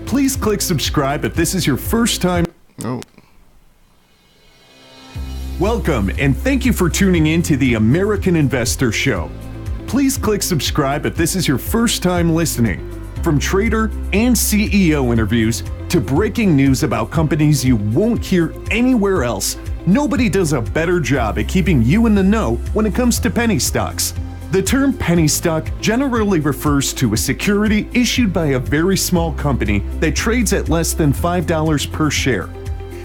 Please click subscribe if this is your first time. Oh. Welcome, and thank you for tuning in to the American Investor Show. Please click subscribe if this is your first time listening. From trader and CEO interviews to breaking news about companies you won't hear anywhere else, nobody does a better job at keeping you in the know when it comes to penny stocks. The term penny stock generally refers to a security issued by a very small company that trades at less than $5 per share.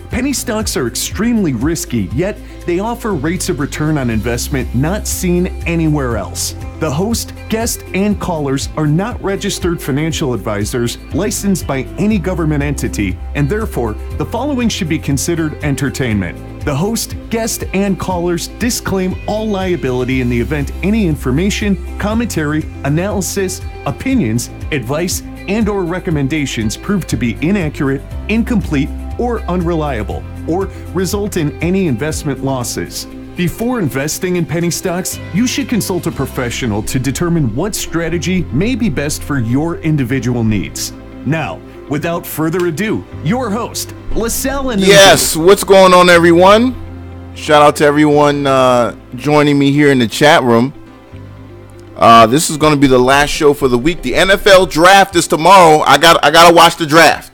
Penny stocks are extremely risky, yet they offer rates of return on investment not seen anywhere else. The host, guest, and callers are not registered financial advisors licensed by any government entity, and therefore, the following should be considered entertainment. The host, guest, and callers disclaim all liability in the event any information, commentary, analysis, opinions, advice, and/or recommendations prove to be inaccurate, incomplete, or unreliable, or result in any investment losses. Before investing in penny stocks, you should consult a professional to determine what strategy may be best for your individual needs. Now, without further ado, your host, LaSalle and Yes, what's going on, everyone? Shout out to everyone joining me here in the chat room. This is going to be the last show for the week. The NFL draft is tomorrow. I gotta watch the draft.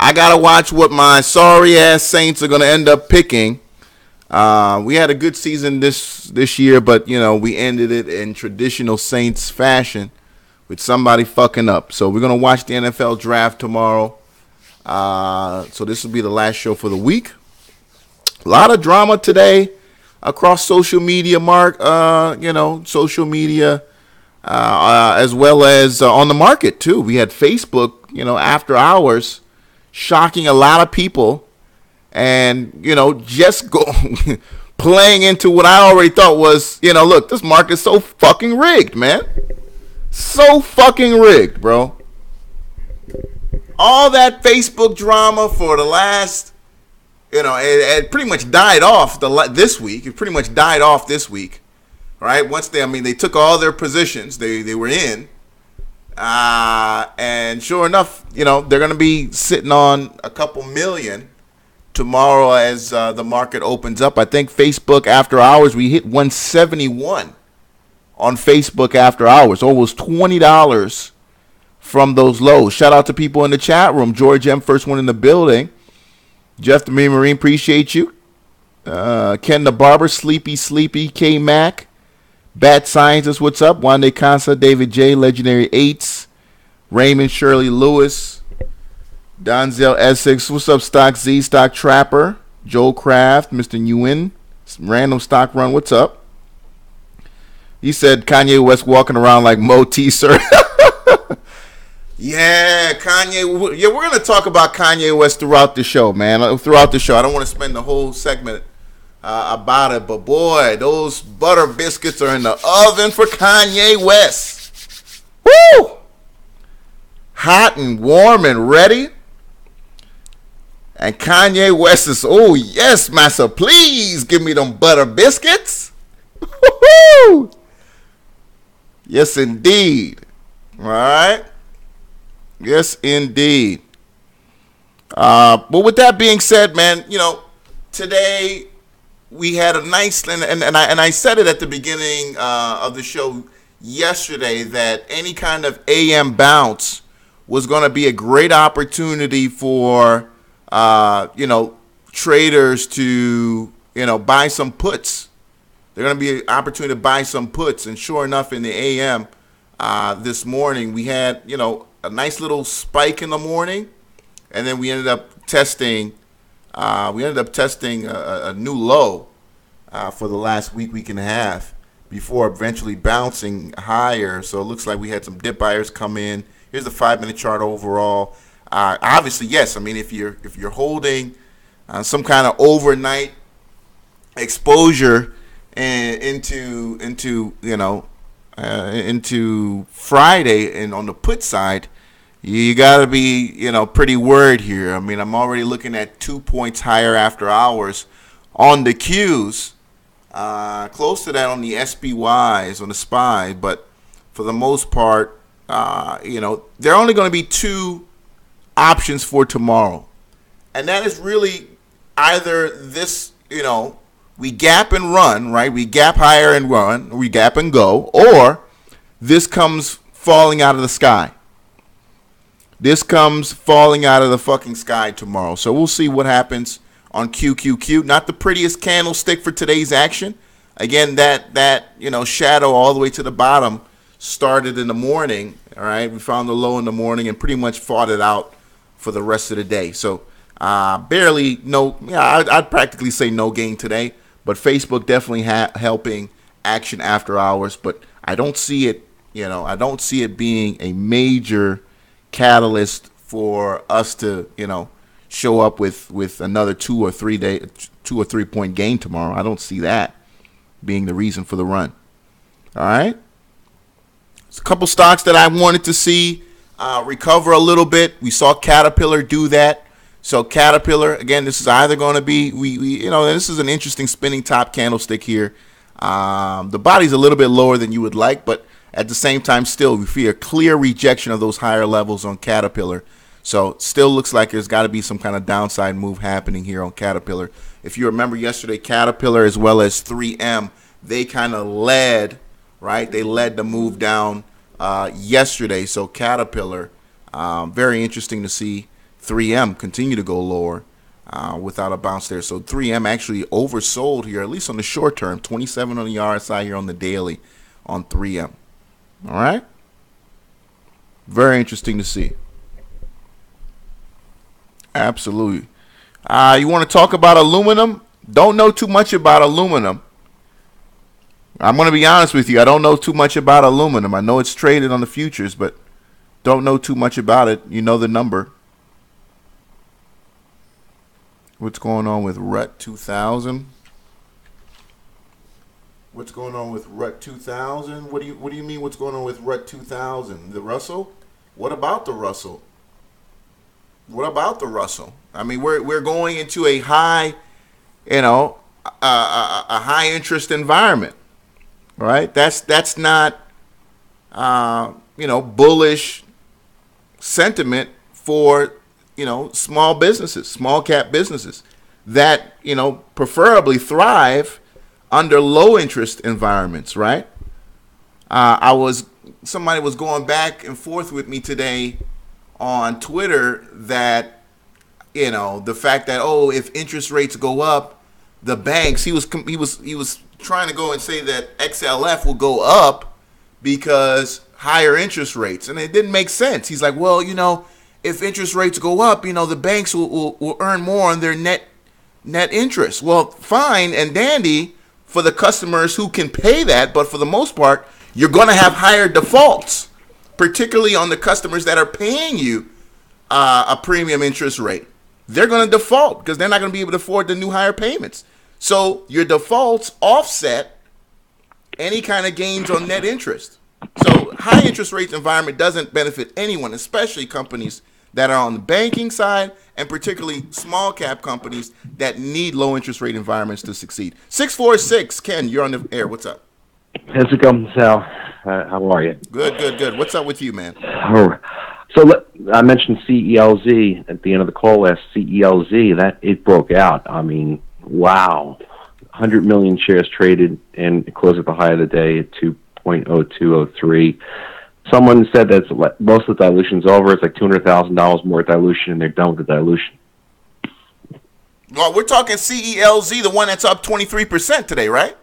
I gotta watch what my sorry ass Saints are gonna end up picking. We had a good season this year, but we ended it in traditional Saints fashion with somebody fucking up. So we're gonna watch the NFL draft tomorrow. So this will be the last show for the week. A lot of drama today across social media, social media, as well as on the market too. We had Facebook, after hours, shocking a lot of people, and just go playing into what I already thought was, look, this market's so fucking rigged, man. So fucking rigged, bro. All that Facebook drama for the last, it pretty much died off this week. It pretty much died off this week, right? Once they took all their positions they were in. And sure enough, they're going to be sitting on a couple million tomorrow as the market opens up. I think Facebook after hours, we hit 171 on Facebook after hours, almost $20 from those lows. Shout out to people in the chat room. George M, first one in the building. Jeff the Marine, appreciate you. Ken the Barber, Sleepy, K Mac. Bad Scientist, what's up? Wande Kansa, David J, Legendary 8s, Raymond Shirley Lewis, Donzel Essex, what's up, Stock Z, Stock Trapper, Joel Kraft, Mr. Nguyen, Random Stock Run, what's up? He said Kanye West walking around like Mo T, sir. Yeah, Kanye. Yeah, we're going to talk about Kanye West throughout the show, man. Throughout the show. I don't want to spend the whole segment about it, but boy, those butter biscuits are in the oven for Kanye West. Woo! Hot and warm and ready. And Kanye West is, oh yes, massa, please give me them butter biscuits. Woo-hoo! Yes, indeed. All right. Yes, indeed. But with that being said, man, today we had a nice, and I said it at the beginning of the show yesterday that any kind of AM bounce was going to be a great opportunity for, traders to, buy some puts. They're going to be an opportunity to buy some puts. And sure enough, in the AM this morning, we had, a nice little spike in the morning. And then we ended up testing a new low for the last week and a half before eventually bouncing higher. So it looks like we had some dip buyers come in. Here's the 5-minute chart overall. Obviously, yes. I mean, if you're holding some kind of overnight exposure into Friday, and on the put side, you got to be, pretty worried here. I mean, I'm already looking at 2 points higher after hours on the Qs, close to that on the SPYs, on the SPY. But for the most part, there are only going to be two options for tomorrow. And that is really either this, we gap and run, right? We gap higher and run, we gap and go, or this comes falling out of the sky. This comes falling out of the fucking sky tomorrow. So we'll see what happens on QQQ. Not the prettiest candlestick for today's action. Again, that shadow all the way to the bottom started in the morning. All right, we found the low in the morning and pretty much fought it out for the rest of the day. So barely I'd practically say no gain today. But Facebook definitely helping action after hours. But I don't see it. I don't see it being a major catalyst for us to show up with another 2 or 3 point gain tomorrow. I don't see that being the reason for the run. All right. There's a couple stocks that I wanted to see recover a little bit. We saw Caterpillar do that. So Caterpillar, again, this is either going to be, this is an interesting spinning top candlestick here. The body's a little bit lower than you would like, but at the same time, still, we see a clear rejection of those higher levels on Caterpillar. So still looks like there's got to be some kind of downside move happening here on Caterpillar. If you remember yesterday, Caterpillar as well as 3M, they kind of led, right? They led the move down yesterday. So Caterpillar, very interesting to see 3M continue to go lower without a bounce there. So 3M actually oversold here, at least on the short term, 27 on the RSI here on the daily on 3M. All right? Very interesting to see. Absolutely. You want to talk about aluminum? Don't know too much about aluminum. I'm going to be honest with you. I don't know too much about aluminum. I know it's traded on the futures, but don't know too much about it. You know the number. What's going on with RUT 2000? What's going on with RUT 2000? What do you mean what's going on with RUT 2000? The Russell? What about the Russell? What about the Russell? I mean, we're going into a high, a high interest environment, right? That's not, bullish sentiment for, small businesses, small cap businesses that, preferably thrive under low interest environments, right? Somebody was going back and forth with me today on Twitter that, the fact that, if interest rates go up, the banks, he was trying to go and say that XLF will go up because higher interest rates. And it didn't make sense. He's like, well, if interest rates go up, the banks will earn more on their net interest. Well, fine and dandy for the customers who can pay that, but for the most part, you're going to have higher defaults, particularly on the customers that are paying you a premium interest rate. They're going to default because they're not going to be able to afford the new higher payments. So your defaults offset any kind of gains on net interest. So high interest rates environment doesn't benefit anyone, especially companies that are on the banking side and particularly small cap companies that need low interest rate environments to succeed. 646, Ken, you're on the air. What's up? How's it going, Sal? How are you? Good. What's up with you, man? So I mentioned CELZ at the end of the call last. CELZ, that it broke out. I mean, wow. 100 million shares traded and it closed at the high of the day at 2.0203. Someone said that most of the dilution's over. It's like $200,000 more dilution, and they're done with the dilution. Well, we're talking CELZ, the one that's up 23% today, right?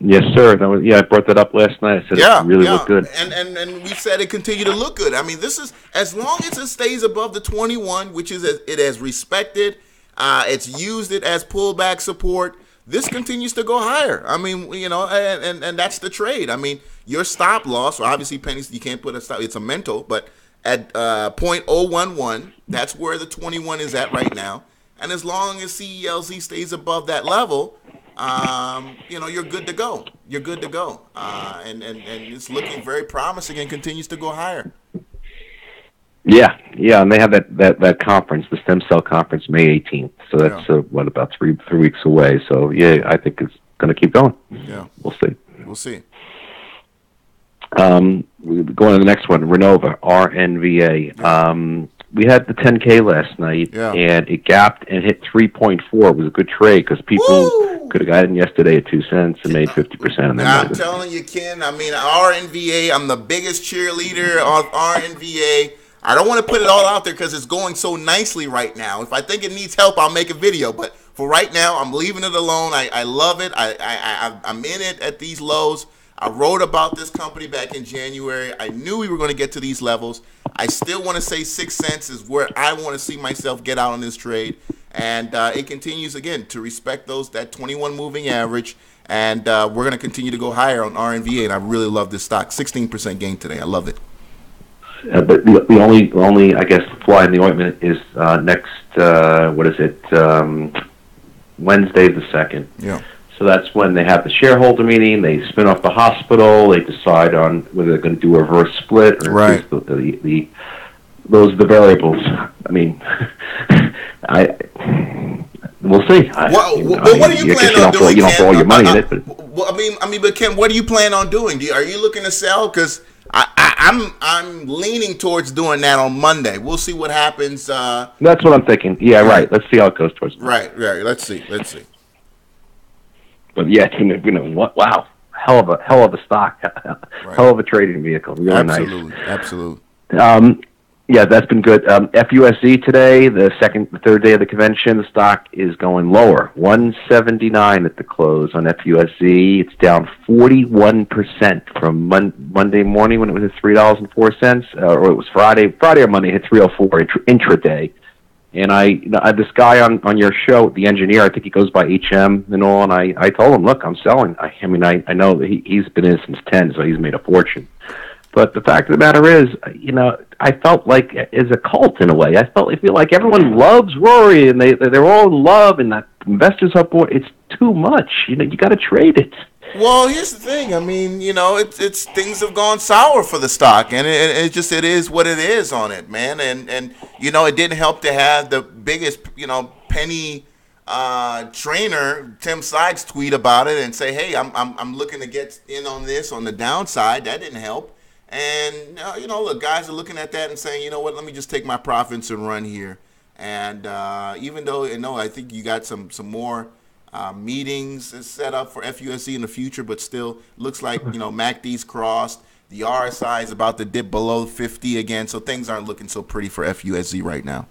Yes, sir. I brought that up last night. I said it really looked good. And we said it continued to look good. I mean, this is, as long as it stays above the 21, which is it has respected, it's used it as pullback support, this continues to go higher. I mean, and that's the trade. I mean, your stop loss, obviously, pennies, you can't put a stop, it's a mental, but at 0.011, that's where the 21 is at right now. And as long as CELZ stays above that level, you're good to go. You're good to go. And it's looking very promising and continues to go higher. Yeah, and they have that conference, the stem cell conference, May 18th. So that's about three weeks away. So I think it's going to keep going. Yeah, we'll see. We'll see. Going to the next one, Renova, RNVA. we had the 10K last night, and it gapped and hit 3.4. It was a good trade because people could have gotten yesterday at 2 cents and made 50% of their money. I'm telling you, Ken. I mean, RNVA. I'm the biggest cheerleader of RNVA. I don't want to put it all out there because it's going so nicely right now. If I think it needs help, I'll make a video. But for right now, I'm leaving it alone. I love it. I'm in it at these lows. I wrote about this company back in January. I knew we were going to get to these levels. I still want to say 6 cents is where I want to see myself get out on this trade. And it continues, again, to respect that 21 moving average. And we're going to continue to go higher on RNVA. And I really love this stock. 16% gain today. I love it. But the only I guess fly in the ointment is next Wednesday the 2nd. Yeah. So that's when they have the shareholder meeting. They spin off the hospital. They decide on whether they're going to do a reverse split or right. Those are the variables. I mean, we'll see. What do you plan on doing? You don't put all your money in it. But but Ken, what do you plan on doing? Are you looking to sell? Because I'm leaning towards doing that on Monday. We'll see what happens. That's what I'm thinking. Yeah, right. Let's see how it goes towards Monday. Right. Let's see. But yeah, wow, hell of a stock, hell of a trading vehicle. Really nice. Absolutely. Yeah, that's been good. FUSZ today, the third day of the convention, the stock is going lower. 179 at the close on FUSZ. It's down 41% from Monday morning when it was at $3.04, or it was Friday or Monday, it hit 304 intraday. And this guy on your show, the engineer, I think he goes by HM and all, and I told him, look, I'm selling. I know that he's been in since 10, so he's made a fortune. But the fact of the matter is, I felt like it's a cult in a way. I feel like everyone loves Rory, and they're all in love, and the investors are bored. It's too much. You got to trade it. Well, here's the thing. I mean, it's things have gone sour for the stock, and it is what it is on it, man. And it didn't help to have the biggest, penny trainer Tim Sides tweet about it and say, hey, I'm looking to get in on this on the downside. That didn't help. And, look, guys are looking at that and saying, you know what, let me just take my profits and run here. And even though, I think you got some more meetings set up for FUSC in the future, but still looks like, MACD's crossed. The RSI is about to dip below 50 again, so things aren't looking so pretty for FUSC right now.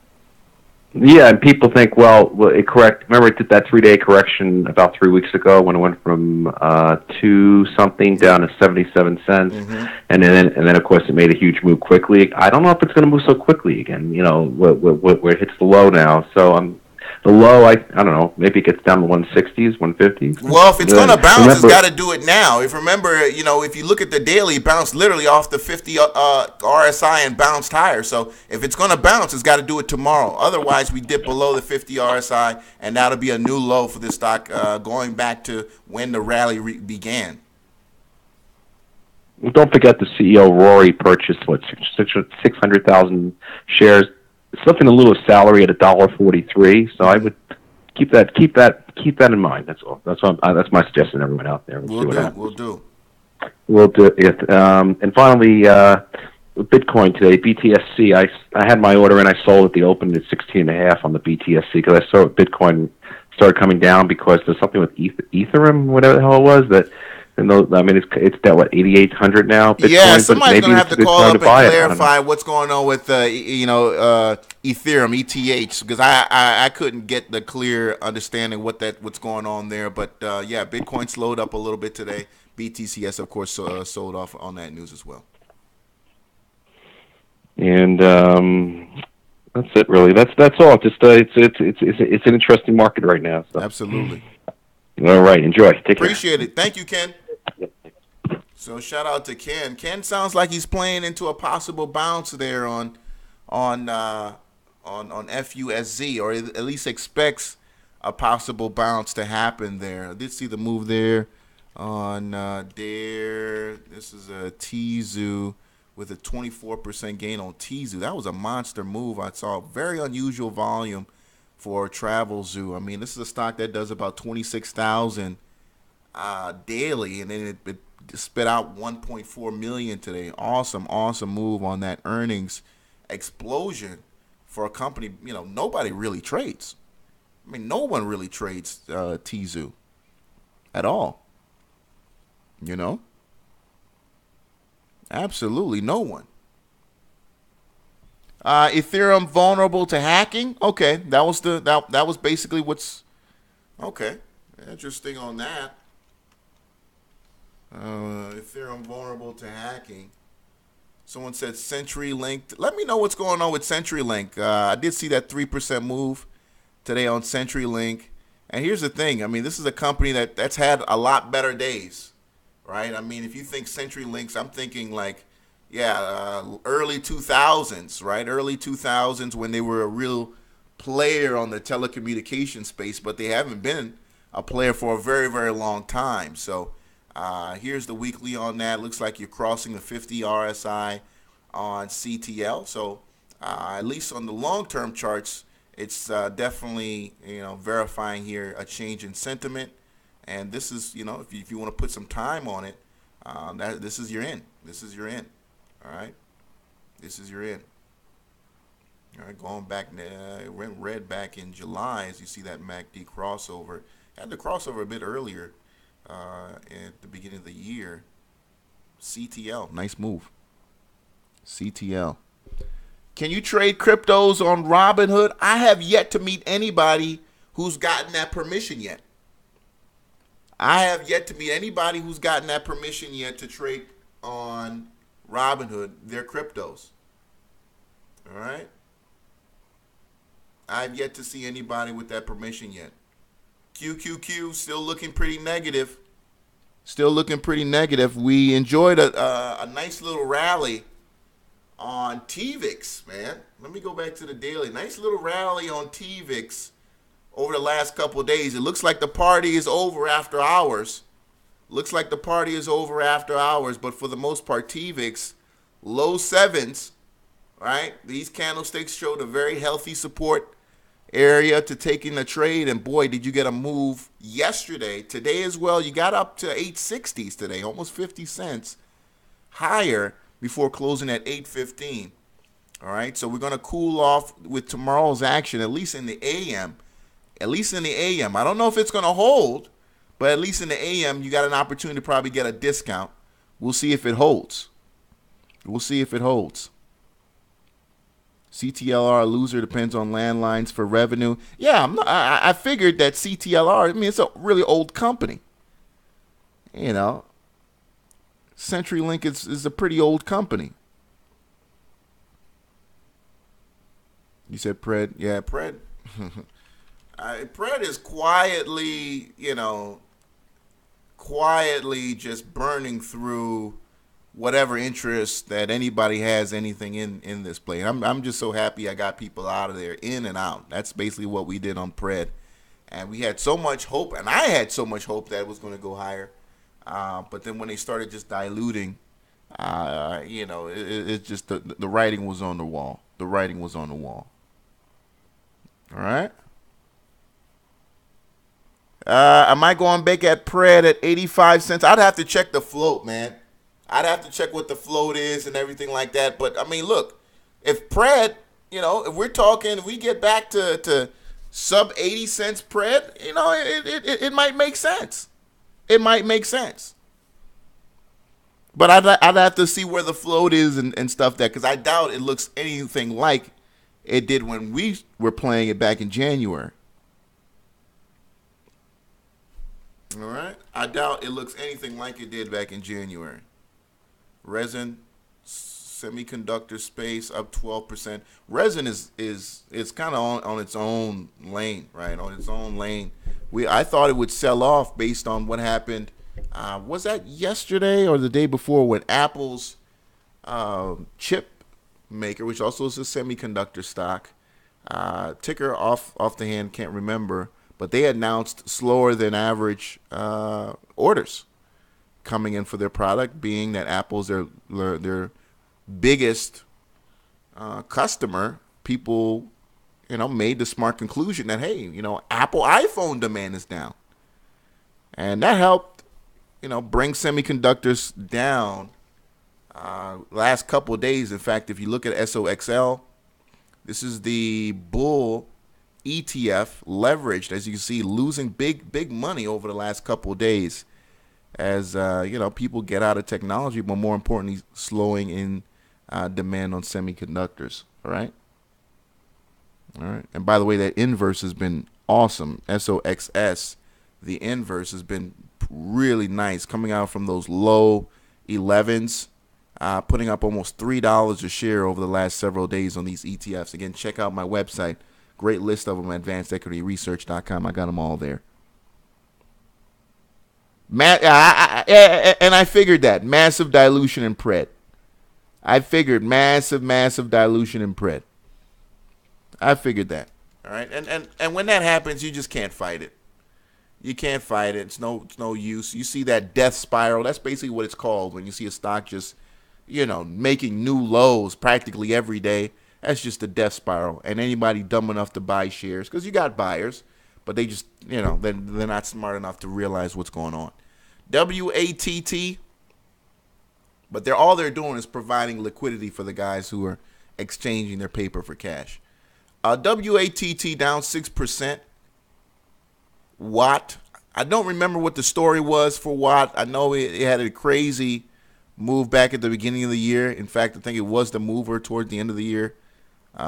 Yeah, and people think, remember it did that 3-day correction about 3 weeks ago when it went from 2 something down to 77 cents, and then of course it made a huge move quickly. I don't know if it's going to move so quickly again. Where it hits the low now. So the low, I don't know, maybe it gets down to 160s, 150s. Well, if it's going to bounce, it's got to do it now. If you look at the daily, it bounced literally off the 50 RSI and bounced higher. So if it's going to bounce, it's got to do it tomorrow. Otherwise, we dip below the 50 RSI, and that'll be a new low for this stock going back to when the rally began. Well, don't forget the CEO, Rory, purchased, 600,000 shares. Slipping a little salary at $1.43, so I would keep that in mind. That's all. That's my suggestion to everyone out there. We'll do it. And finally, Bitcoin today, BTSC. I had my order and I sold at the open at 16.5 on the BTSC because I saw Bitcoin started coming down because there's something with Ethereum, whatever the hell it was that. It's down, 8,800 now? Bitcoin, yeah, somebody's going to have to call up and clarify what's going on with, Ethereum, ETH, because I couldn't get the clear understanding what's going on there. But, Bitcoin slowed up a little bit today. BTCS, of course, sold off on that news as well. And that's it, really. That's all. Just it's an interesting market right now. So. Absolutely. All right, enjoy. Take care. Appreciate it. Thank you, Ken. So shout out to Ken. Ken sounds like he's playing into a possible bounce there on FUSZ, or at least expects a possible bounce to happen there. I did see the move there on there. This is a TZOO with a 24% gain on TZOO. That was a monster move. I saw very unusual volume for Travel Zoo. I mean, this is a stock that does about 26,000 daily, and then it spit out 1.4 million today. Awesome move on that earnings explosion for a company, nobody really trades. I mean, no one really trades TZOO at all. Absolutely no one. Ethereum vulnerable to hacking. Okay, that was basically what's okay. Interesting on that. Ethereum vulnerable to hacking. Someone said CenturyLink. Let me know what's going on with CenturyLink. I did see that 3% move today on CenturyLink. And here's the thing. I mean, this is a company that's had a lot better days, right? I mean, if you think CenturyLinks, I'm thinking like, early 2000s, right? Early 2000s when they were a real player on the telecommunication space, but they haven't been a player for a very, very long time. So here's the weekly on that. Looks like you're crossing the 50 RSI on CTL. So at least on the long-term charts, it's definitely, verifying here a change in sentiment. And this is, if you want to put some time on it, this is your in. This is your in. All right. This is your in. All right. Going back, it went red back in July as you see that MACD crossover. Had the crossover a bit earlier at the beginning of the year. CTL. Nice move. CTL. Can you trade cryptos on Robinhood? I have yet to meet anybody who's gotten that permission yet. I have yet to meet anybody who's gotten that permission yet to trade on Robinhood their cryptos. All right? I've yet to see anybody with that permission yet. QQQ still looking pretty negative. Still looking pretty negative. We enjoyed a nice little rally on TVIX, man. Let me go back to the daily. Nice little rally on TVIX over the last couple of days. It looks like the party is over after hours. Looks like the party is over after hours, but for the most part, TVIX, low sevens, right? These candlesticks showed a very healthy support area to take in a trade, and boy, did you get a move yesterday. Today as well, you got up to 860s today, almost 50 cents higher before closing at 815. All right, so we're going to cool off with tomorrow's action, at least in the AM. At least in the AM. I don't know if it's going to hold, but at least in the AM, you got an opportunity to probably get a discount. We'll see if it holds. We'll see if it holds. CTLR loser depends on landlines for revenue. Yeah, I figured that CTLR, it's a really old company. CenturyLink is a pretty old company. You said Pred? Yeah, Pred. Pred is quietly just burning through whatever interest that anybody has anything in this play. I'm just so happy I got people out of there, in and out. That's basically what we did on Pred. And we had so much hope, and I had so much hope that it was going to go higher. But then when they started just diluting, it's just the writing was on the wall. The writing was on the wall. All right. Am I going back at Pred at 85 cents? I'd have to check the float, man. I'd have to check what the float is and everything like that. But, look, if Pred, if we're talking, if we get back to sub 80 cents Pred, it might make sense. It might make sense. But I'd have to see where the float is and stuff because I doubt it looks anything like it did when we were playing it back in January. All right? I doubt it looks anything like it did back in January. Resin, semiconductor space up 12%. Resin is kind of on its own lane, right? On its own lane. I thought it would sell off based on what happened. Was that yesterday or the day before when Apple's chip maker, which also is a semiconductor stock, ticker off the hand, can't remember, but they announced slower than average orders coming in for their product, being that Apple's their biggest customer. People, made the smart conclusion that, hey, Apple iPhone demand is down. And that helped, bring semiconductors down last couple of days. In fact, if you look at SOXL, This is the bull ETF, leveraged, as you can see, losing big money over the last couple of days as, people get out of technology, but more importantly, slowing in demand on semiconductors. All right. And by the way, that inverse has been awesome. SOXS, the inverse has been really nice, coming out from those low 11s, putting up almost $3 a share over the last several days on these ETFs. Again, check out my website. Great list of them at advancedequityresearch.com. I got them all there. And I figured that. Massive dilution in pred. I figured massive dilution in pred. I figured that. All right. And when that happens, you just can't fight it. You can't fight it. It's no use. You see that death spiral. That's basically what it's called when you see a stock just, making new lows practically every day. That's just a death spiral. And anybody dumb enough to buy shares, because you got buyers, but they just, they're not smart enough to realize what's going on. WATT, but all they're doing is providing liquidity for the guys who are exchanging their paper for cash. WATT down 6%. Watt, I don't remember what the story was for Watt. I know it had a crazy move back at the beginning of the year. In fact, I think it was the mover toward the end of the year. But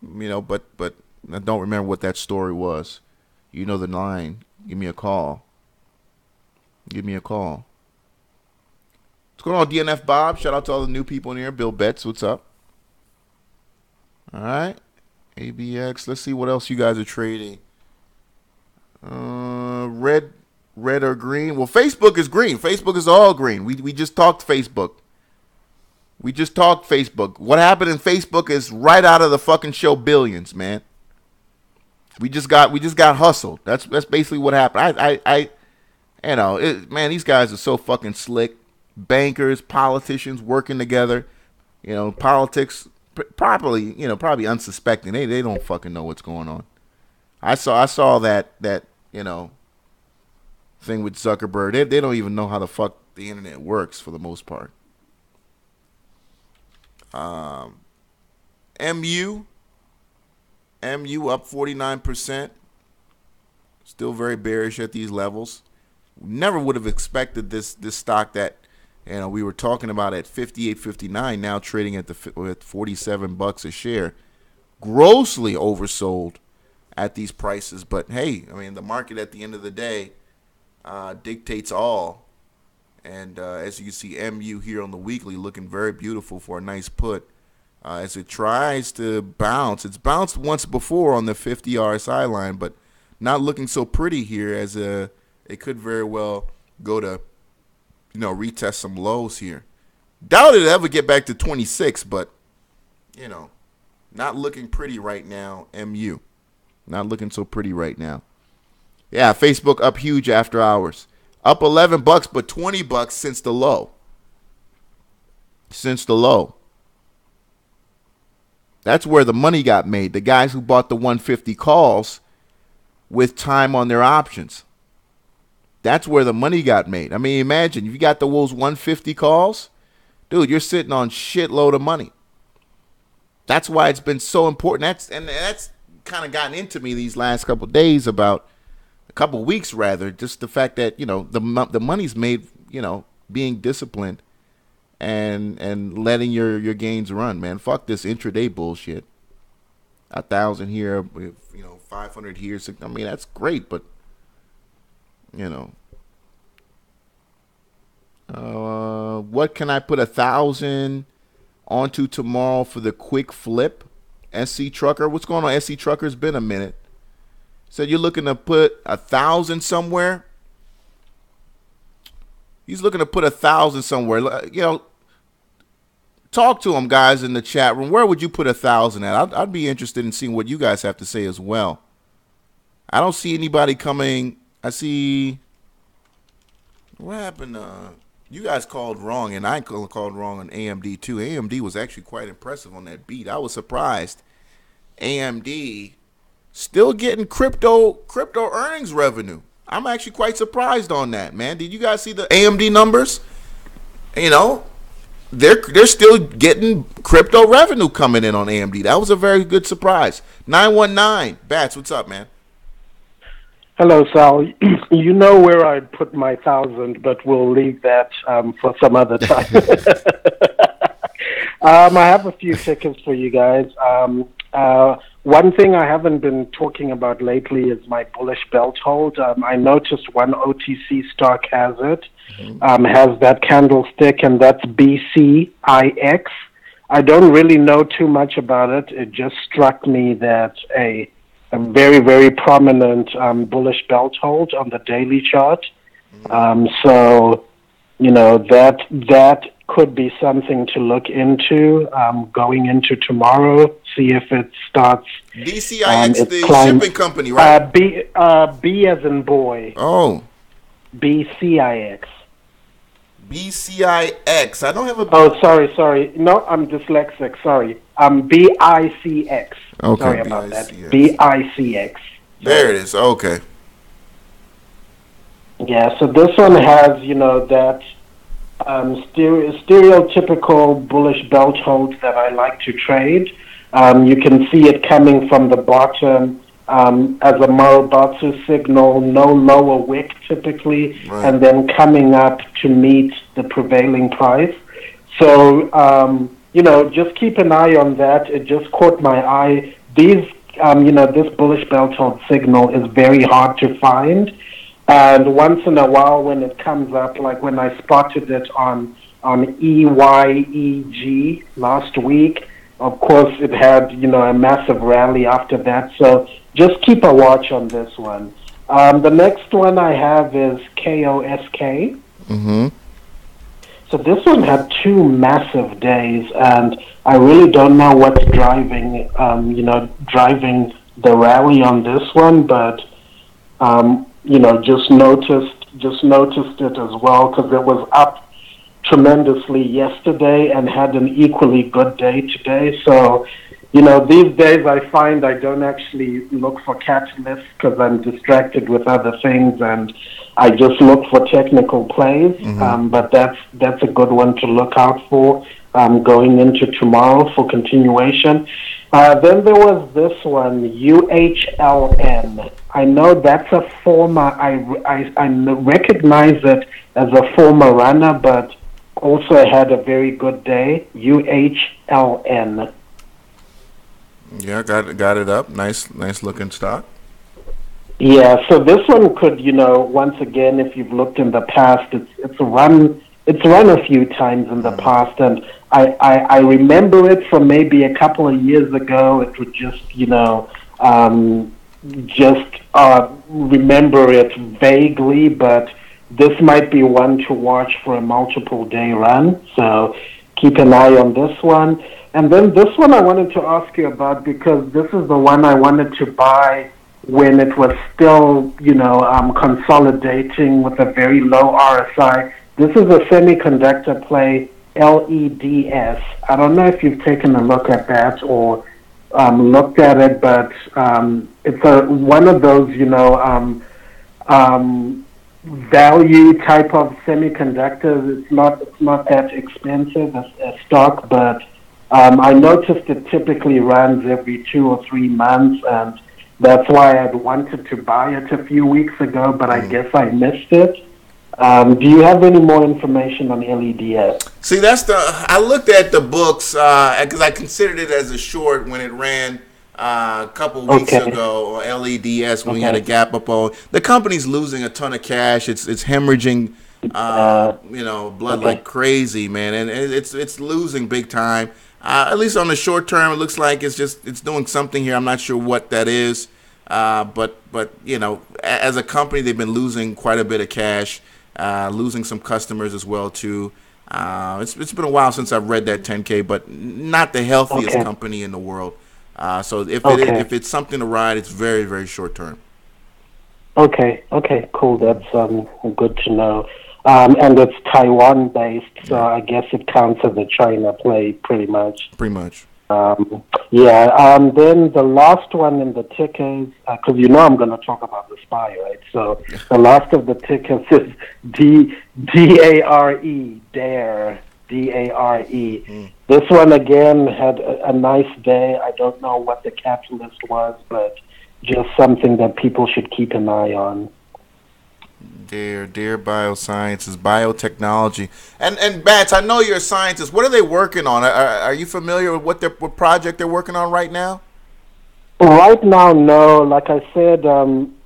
I don't remember what that story was. You know the line. Give me a call. What's going on, DNF Bob? Shout out to all the new people in here. Bill Betts, what's up? All right. ABX. Let's see what else you guys are trading. Red or green? Well, Facebook is green. Facebook is all green. We just talked Facebook. What happened in Facebook is right out of the fucking show Billions, man. We just got hustled. That's basically what happened. Man, these guys are so fucking slick. Bankers, politicians working together. Politics probably unsuspecting. They don't fucking know what's going on. I saw that thing with Zuckerberg. They don't even know how the fuck the internet works for the most part. MU up 49%. Still very bearish at these levels. Never would have expected this stock that we were talking about at 58.59, now trading at $47 a share. Grossly oversold at these prices, but hey, the market at the end of the day dictates all. And as you can see, MU here on the weekly looking very beautiful for a nice put as it tries to bounce. It's bounced once before on the 50 RSI line, but not looking so pretty here, as it could very well go to retest some lows here. Doubt it'll ever get back to 26, but not looking pretty right now. MU not looking so pretty right now. Yeah, Facebook up huge after hours. Up $11, but $20 since the low. That's where the money got made. The guys who bought the 150 calls with time on their options. That's where the money got made. Imagine if you got those 150 calls, dude, you're sitting on shitload of money. That's why it's been so important. That's kind of gotten into me these last couple of days, about a couple of weeks rather, just the fact that the money's made, being disciplined and letting your gains run, man. Fuck this intraday bullshit. 1,000 here, 500 here. That's great, but what can I put 1,000 onto tomorrow for the quick flip? SC Trucker, what's going on? SC Trucker's been a minute. Said you're looking to put 1,000 somewhere. He's looking to put 1,000 somewhere. Talk to him, guys, in the chat room. Where would you put 1,000 at? I'd be interested in seeing what you guys have to say as well. I don't see anybody coming. I see. What happened? You guys called wrong, and I called wrong on AMD too. AMD was actually quite impressive on that beat. I was surprised. AMD still getting crypto earnings revenue. I'm actually quite surprised on that, man. Did you guys see the AMD numbers? they're still getting crypto revenue coming in on AMD. That was a very good surprise. 919 Bats, what's up, man? Hello, Sal. You know where I'd put my 1,000, but we'll leave that for some other time. I have a few tickets for you guys. One thing I haven't been talking about lately is my bullish belt hold. I noticed one OTC stock has it, has that candlestick, and that's BCIX. I don't really know too much about it. It just struck me that a very, very prominent bullish belt hold on the daily chart. So, you know, that could be something to look into going into tomorrow. See if it starts. BCIX, the shipping company, right? B as in boy. Oh. BCIX. BCIX. I don't have a. Oh, sorry. No, I'm dyslexic. Sorry. BICX. Okay. Sorry about that. BICX. There it is. Okay. Yeah, so this one has, you know, that stereotypical bullish belt hold that I like to trade. You can see it coming from the bottom as a Marubatsu signal, no lower wick typically, right, and then coming up to meet the prevailing price. So, you know, just keep an eye on that. It just caught my eye. These, you know, this bullish belt hold signal is very hard to find. And once in a while when it comes up, like when I spotted it on EYEG last week, of course it had, you know, a massive rally after that. So just keep a watch on this one. The next one I have is KOSK. Mm-hmm. So this one had two massive days, and I really don't know what's driving the rally on this one, but you know, just noticed it as well because it was up tremendously yesterday and had an equally good day today. So, you know, these days I find I don't actually look for catalysts because I'm distracted with other things, and I just look for technical plays. But that's a good one to look out for going into tomorrow for continuation. Then there was this one, UHLN. I know that's a former, I recognize it as a former runner, but also had a very good day, UHLN. Yeah, got it up. Nice looking stock. Yeah, so this one could, you know, once again, if you've looked in the past, it's run a few times in the past, and I remember it from maybe a couple of years ago. It would just, you know, remember it vaguely, but this might be one to watch for a multiple day run. So keep an eye on this one. And then this one I wanted to ask you about because this is the one I wanted to buy when it was still, you know, consolidating with a very low RSI. This is a semiconductor play, LEDS. I don't know if you've taken a look at that or looked at it, but it's one of those, you know, value type of semiconductors. It's not that expensive as a stock, but I noticed it typically runs every 2 or 3 months, and that's why I'd wanted to buy it a few weeks ago, but I guess I missed it. Do you have any more information on LEDS? See, I looked at the books because I considered it as a short when it ran a couple weeks ago, or LEDS when we had a gap up on. The company's losing a ton of cash. It's hemorrhaging, you know, blood like crazy, man, and it's losing big time. At least on the short term, it looks like it's doing something here. I'm not sure what that is, but you know, as a company, they've been losing quite a bit of cash. Losing some customers as well too. It's been a while since I've read that 10K, but not the healthiest company in the world. So if it's something to ride, it's very, very short term. Okay, cool. That's good to know. And it's Taiwan based, so I guess it counts as a China play, pretty much. Then the last one in the tickers, because you know I'm going to talk about the SPY, right? So the last of the tickers is DARE, DARE. DARE. This one again had a nice day. I don't know what the catalyst was, but just something that people should keep an eye on. Dare Biosciences, biotechnology, and Bats. I know you're a scientist. What are they working on? Are you familiar with what project they're working on right now? Right now, no. Like I said,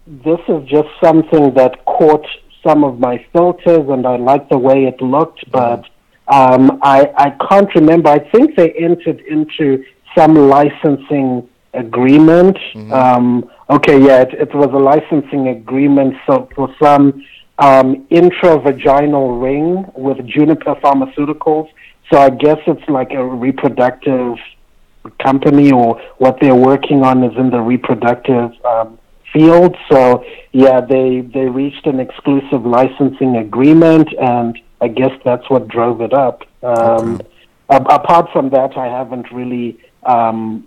this is just something that caught some of my filters, and I liked the way it looked, but I can't remember. I think they entered into some licensing agreement. It was a licensing agreement for some intravaginal ring with Juniper Pharmaceuticals. So I guess it's like a reproductive company, or what they're working on is in the reproductive field. So yeah, they reached an exclusive licensing agreement, and I guess that's what drove it up. Apart from that, I haven't really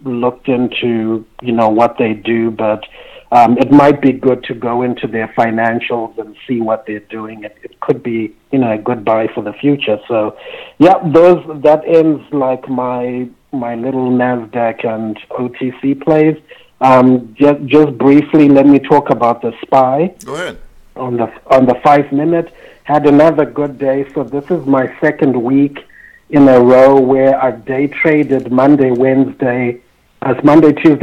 looked into what they do, but it might be good to go into their financials and see what they're doing. It could be a good buy for the future. So yeah, that ends like my little NASDAQ and OTC plays. Just briefly, let me talk about the SPY. Go ahead. On the 5 minute, had another good day. So this is my second week in a row where I've day traded Monday, Tuesday,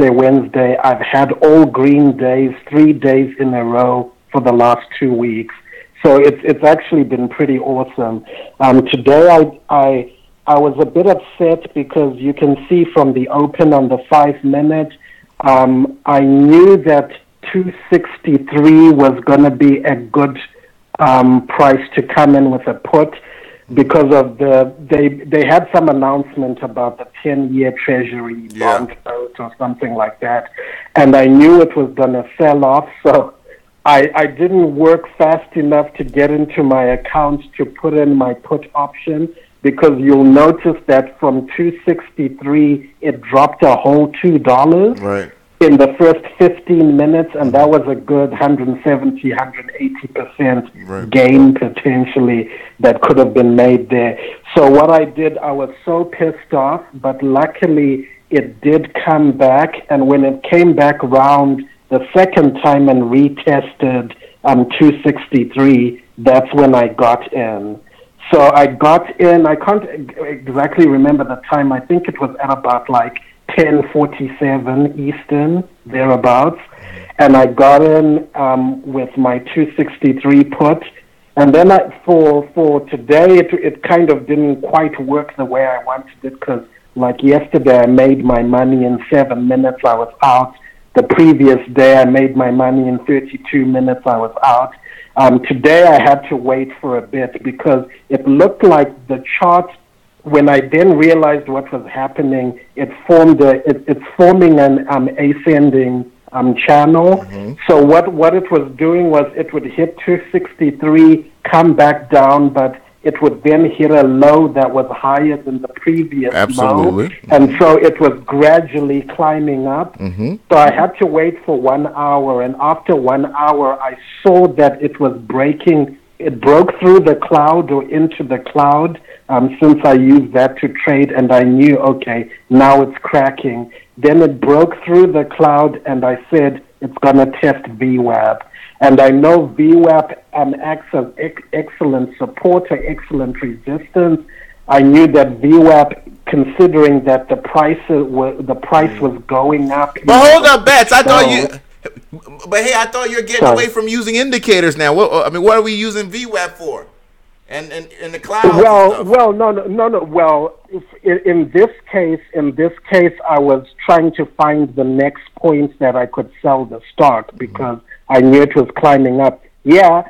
Wednesday. I've had all green days, 3 days in a row for the last 2 weeks. So it's actually been pretty awesome. Today I was a bit upset because you can see from the open on the 5 minute, I knew that 263 was going to be a good price to come in with a put, because of they had some announcement about the 10-year Treasury bond note or something like that, and I knew it was going to sell off, so I didn't work fast enough to get into my account to put in my put option, because you'll notice that from 263 it dropped a whole $2 in the first 15 minutes, and that was a good 170, 180% gain potentially that could have been made there. So what I did, I was so pissed off, but luckily it did come back, and when it came back around the second time and retested 263, that's when I got in. So I got in, I can't exactly remember the time, I think it was at about like 10:47 Eastern, thereabouts, and I got in with my 263 put, and then for today it kind of didn't quite work the way I wanted it, because like yesterday I made my money in 7 minutes, I was out. The previous day I made my money in 32 minutes, I was out. Today I had to wait for a bit because it looked like the chart, when I then realized what was happening, it's forming an ascending channel. So what it was doing was it would hit 263, come back down, but it would then hit a low that was higher than the previous low. And so it was gradually climbing up. So I had to wait for 1 hour, and after 1 hour I saw that it was breaking. It broke through the cloud or into the cloud, since I used that to trade, and I knew, okay, now it's cracking. Then it broke through the cloud, and I said it's going to test VWAP. And I know VWAP acts as excellent support or excellent resistance. I knew that VWAP, considering that the price was going up. But hold up, Bats. I thought you were getting away from using indicators now. What are we using VWAP for? And the cloud. No. Well, in this case, I was trying to find the next point that I could sell the stock, because I knew it was climbing up. Yeah,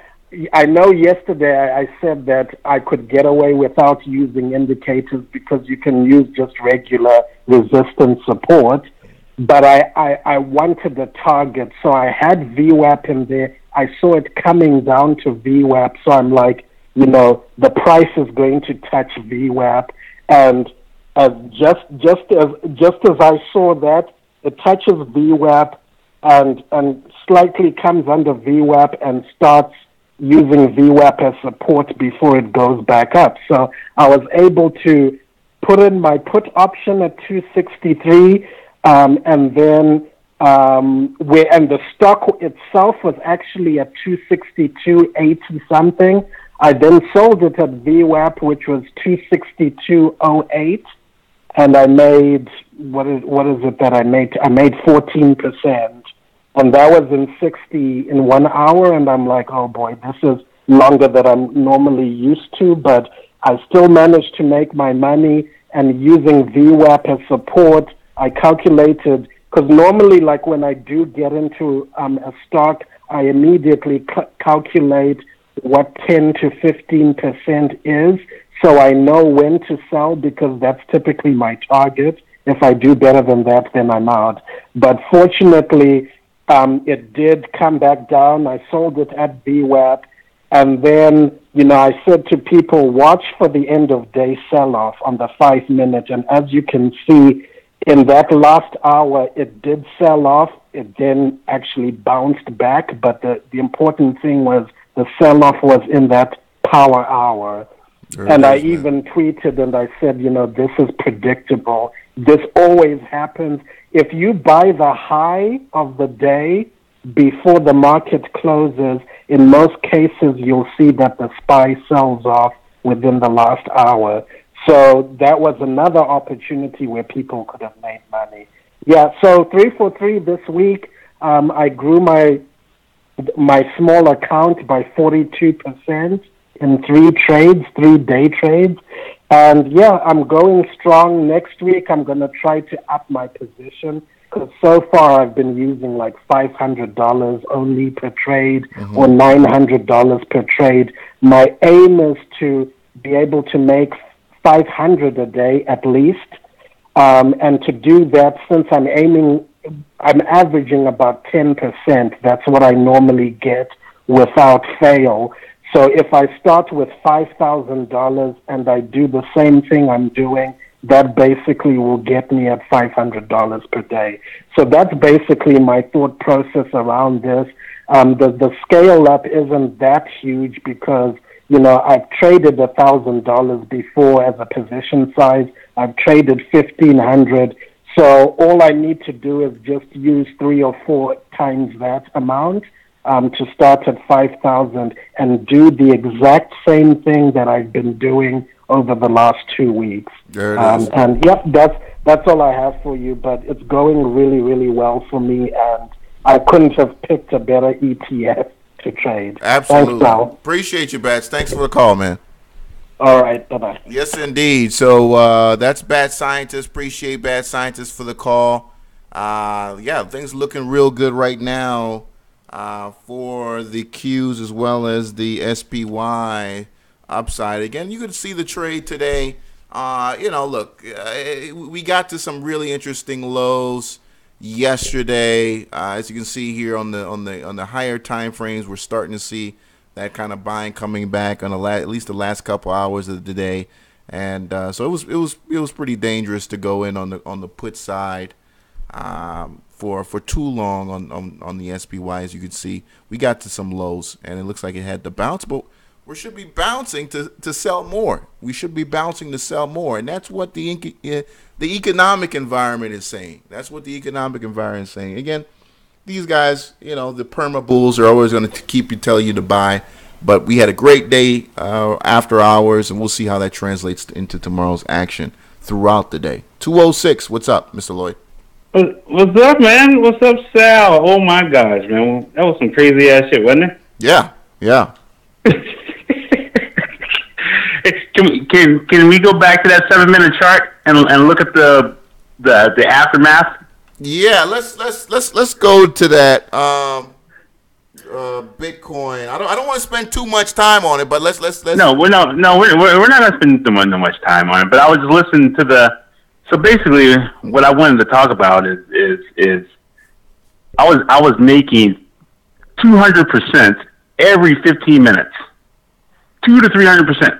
I know yesterday I said that I could get away without using indicators because you can use just regular resistance support. But I wanted a target, so I had VWAP in there. I saw it coming down to VWAP, so I'm like, the price is going to touch VWAP, and just as I saw that, it touches VWAP and slightly comes under VWAP and starts using VWAP as support before it goes back up. So I was able to put in my put option at 263, and then and the stock itself was actually at 262.80 something. I then sold it at VWAP, which was 262.08, and I made what is it that I made? I made 14%. And that was in 1 hour, and I'm like, oh boy, this is longer than I'm normally used to, but I still managed to make my money. And using VWAP as support, I calculated, because normally, like when I do get into a stock, I immediately calculate what 10 to 15% is, so I know when to sell, because that's typically my target. If I do better than that, then I'm out. But fortunately, it did come back down. I sold it at VWAP. And then, I said to people, watch for the end of day sell-off on the 5 minute. And as you can see, in that last hour, it did sell off. It then actually bounced back. But the important thing was the sell-off was in that power hour. And I even tweeted and I said, this is predictable. This always happens. If you buy the high of the day before the market closes, in most cases you'll see that the SPY sells off within the last hour. So that was another opportunity where people could have made money. Yeah, so 343 this week. I grew my small account by 42% in 3 day trades. And yeah, I'm going strong. Next week, I'm going to try to up my position, because so far I've been using like $500 only per trade, or $900 per trade. My aim is to be able to make $500 a day at least. And to do that, since I'm averaging about 10%. That's what I normally get without fail. So if I start with $5,000 and I do the same thing I'm doing, that basically will get me at $500 per day. So that's basically my thought process around this. The scale up isn't that huge because, I've traded $1,000 before as a position size. I've traded 1,500. So all I need to do is just use 3 or 4 times that amount to start at 5,000 and do the exact same thing that I've been doing over the last 2 weeks. There it is. And yep, that's all I have for you. But it's going really, really well for me, and I couldn't have picked a better ETF to trade. Absolutely. Thanks, Sal. Appreciate you, Bats. Thanks for the call, man. All right, bye-bye. Yes, indeed. So that's Bad Scientist. Appreciate Bad Scientist for the call. Yeah, things looking real good right now for the Qs as well as the SPY upside. Again, you could see the trade today. Look, we got to some really interesting lows yesterday. As you can see here on the higher time frames, we're starting to see that kind of buying coming back on at least the last couple hours of the day, and so it was pretty dangerous to go in on the put side for too long on the SPY. As you can see, we got to some lows, and it looks like it had to bounce, but we should be bouncing to sell more. We should be bouncing to sell more, and that's what the economic environment is saying. That's what the economic environment is saying. Again, these guys, the perma bulls are always going to tell you to buy. But we had a great day after hours, and we'll see how that translates into tomorrow's action throughout the day. 206, what's up, Mr. Lloyd? What's up, man? What's up, Sal? Oh, my gosh, man. That was some crazy-ass shit, wasn't it? Yeah. Can we go back to that 7-minute chart and look at the aftermath? Yeah, let's go to that. Bitcoin. I don't want to spend too much time on it, but let's. No, we're not gonna spend too much time on it. But I was just listening to So basically, what I wanted to talk about is I was making 200% every 15 minutes, 200 to 300%.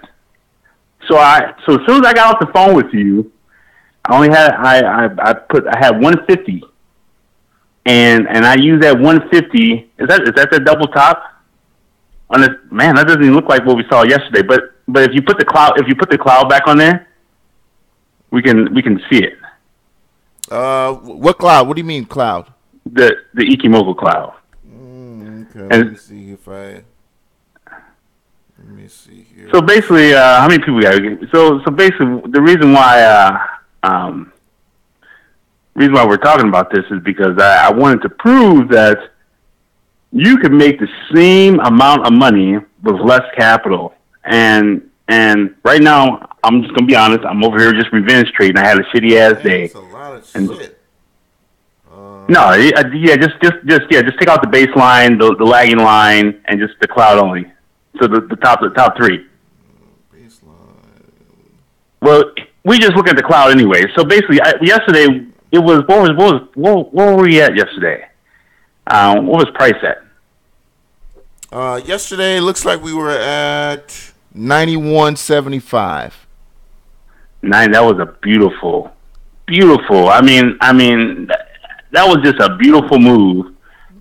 So as soon as I got off the phone with you, I only had I had 150. And I use that 150. Is that the double top man, that doesn't even look like what we saw yesterday. But if you put the cloud back on there, we can see it. What cloud? What do you mean cloud? The Ikimoku cloud. Okay. Let me see if I. Let me see here. So basically, how many people we got? So basically, the reason why we're talking about this is because I wanted to prove that you can make the same amount of money with less capital. And right now, I'm just gonna be honest. I'm over here just revenge trading. I had a shitty ass day. That's a lot of shit. No, just take out the baseline, the lagging line, and just the cloud only. So the top three. Baseline. Well, we just look at the cloud anyway. So basically, yesterday it was what were we at yesterday? What was price at? Yesterday it looks like we were at 91.75. That was a beautiful. I mean, that was just a beautiful move.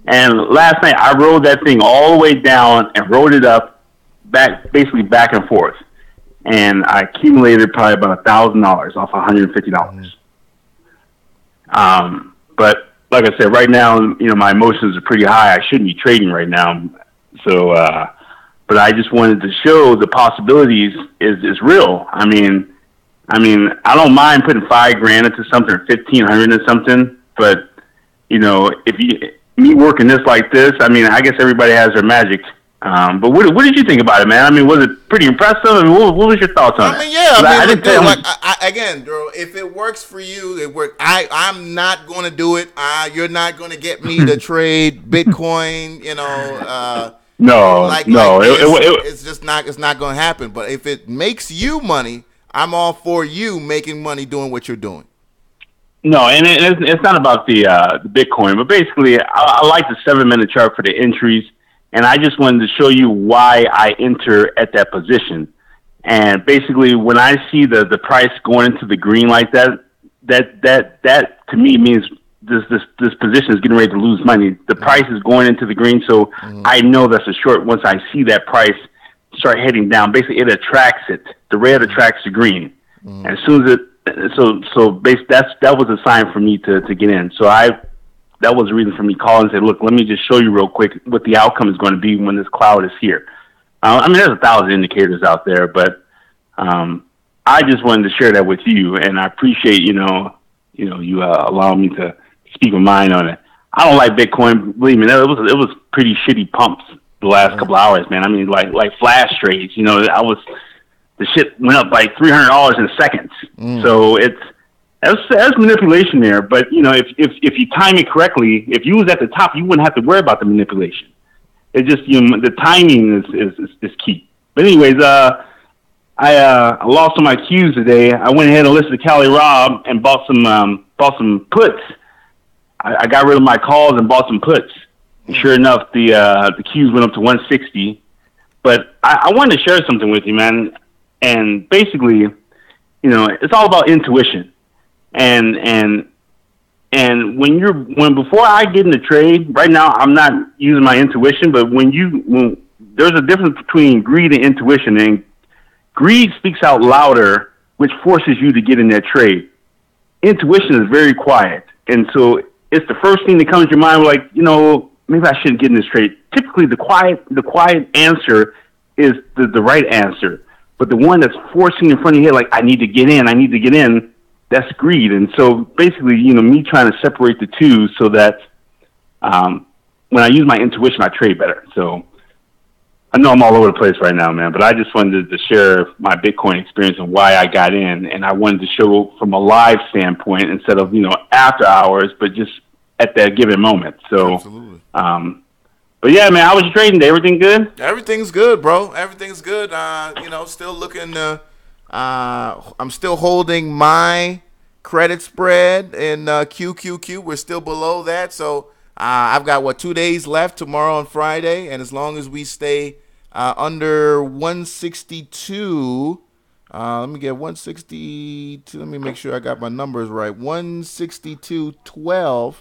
And last night I rode that thing all the way down and rode it up, basically back and forth. And I accumulated probably about $1,000 off $150. But like I said, right now, my emotions are pretty high. I shouldn't be trading right now. So, but I just wanted to show the possibilities is real. I mean, I don't mind putting $5,000 into something, or $1,500 into something, but if me working this like this, I mean, I guess everybody has their magic. But what did you think about it, man? I mean, was it pretty impressive? I mean, what was your thoughts on it? I mean, yeah. Again, bro, if it works for you, it works. I'm not going to do it. You're not going to get me to trade Bitcoin. It's just not. It's not going to happen. But if it makes you money, I'm all for you making money doing what you're doing. No, and it's not about the Bitcoin, but basically, I like the 7-minute chart for the entries. And I just wanted to show you why I enter at that position. And basically, when I see the price going into the green like that to me means this position is getting ready to lose money. The price is going into the green, so I know that's a short. Once I see that price start heading down, basically it attracts it. The red attracts the green. And as soon as that was a sign for me to get in. So that was the reason for me calling and say, look, let me just show you real quick what the outcome is going to be when this cloud is here. I mean, there's 1,000 indicators out there, but I just wanted to share that with you, and I appreciate you allowing me to speak my mind on it. I don't like Bitcoin. Believe me, it was pretty shitty pumps the last couple hours, man. I mean, like flash trades. The shit went up like $300 in seconds. So that's manipulation there. But if you time it correcly, if you was at the top, you wouldn't have to worry about the manipulation. It's just the timing is key. But anyways, I lost on my cues today. I went ahead and listed Cali Rob and bought some puts. I got rid of my calls and bought some puts. And sure enough, the cues went up to 160. But I wanted to share something with you, man. And basically, it's all about intuition. And when before I get in the trade, right now I'm not using my intuition, but when there's a difference between greed and intuition, and greed speaks out louder, which forces you to get in that trade. Intuition is very quiet, and so it's the first thing that comes to your mind, like, maybe I shouldn't get in this trade. Typically, the quiet answer is the right answer, but the one that's forcing in front of your head, like, I need to get in, that's greed. And so basically, me trying to separate the two so that when I use my intuition, I trade better. So I know I'm all over the place right now, man, but I just wanted to share my Bitcoin experience and why I got in. And I wanted to show from a live standpoint instead of, after hours, but just at that given moment. So, absolutely. But yeah, man, how was your trading day? Everything good? Everything's good, bro. Everything's good. Still looking I'm still holding my credit spread in QQQ. We're still below that. So I've got, 2 days left, tomorrow and Friday. And as long as we stay under 162, let me get 162. Let me make sure I got my numbers right. 162.12.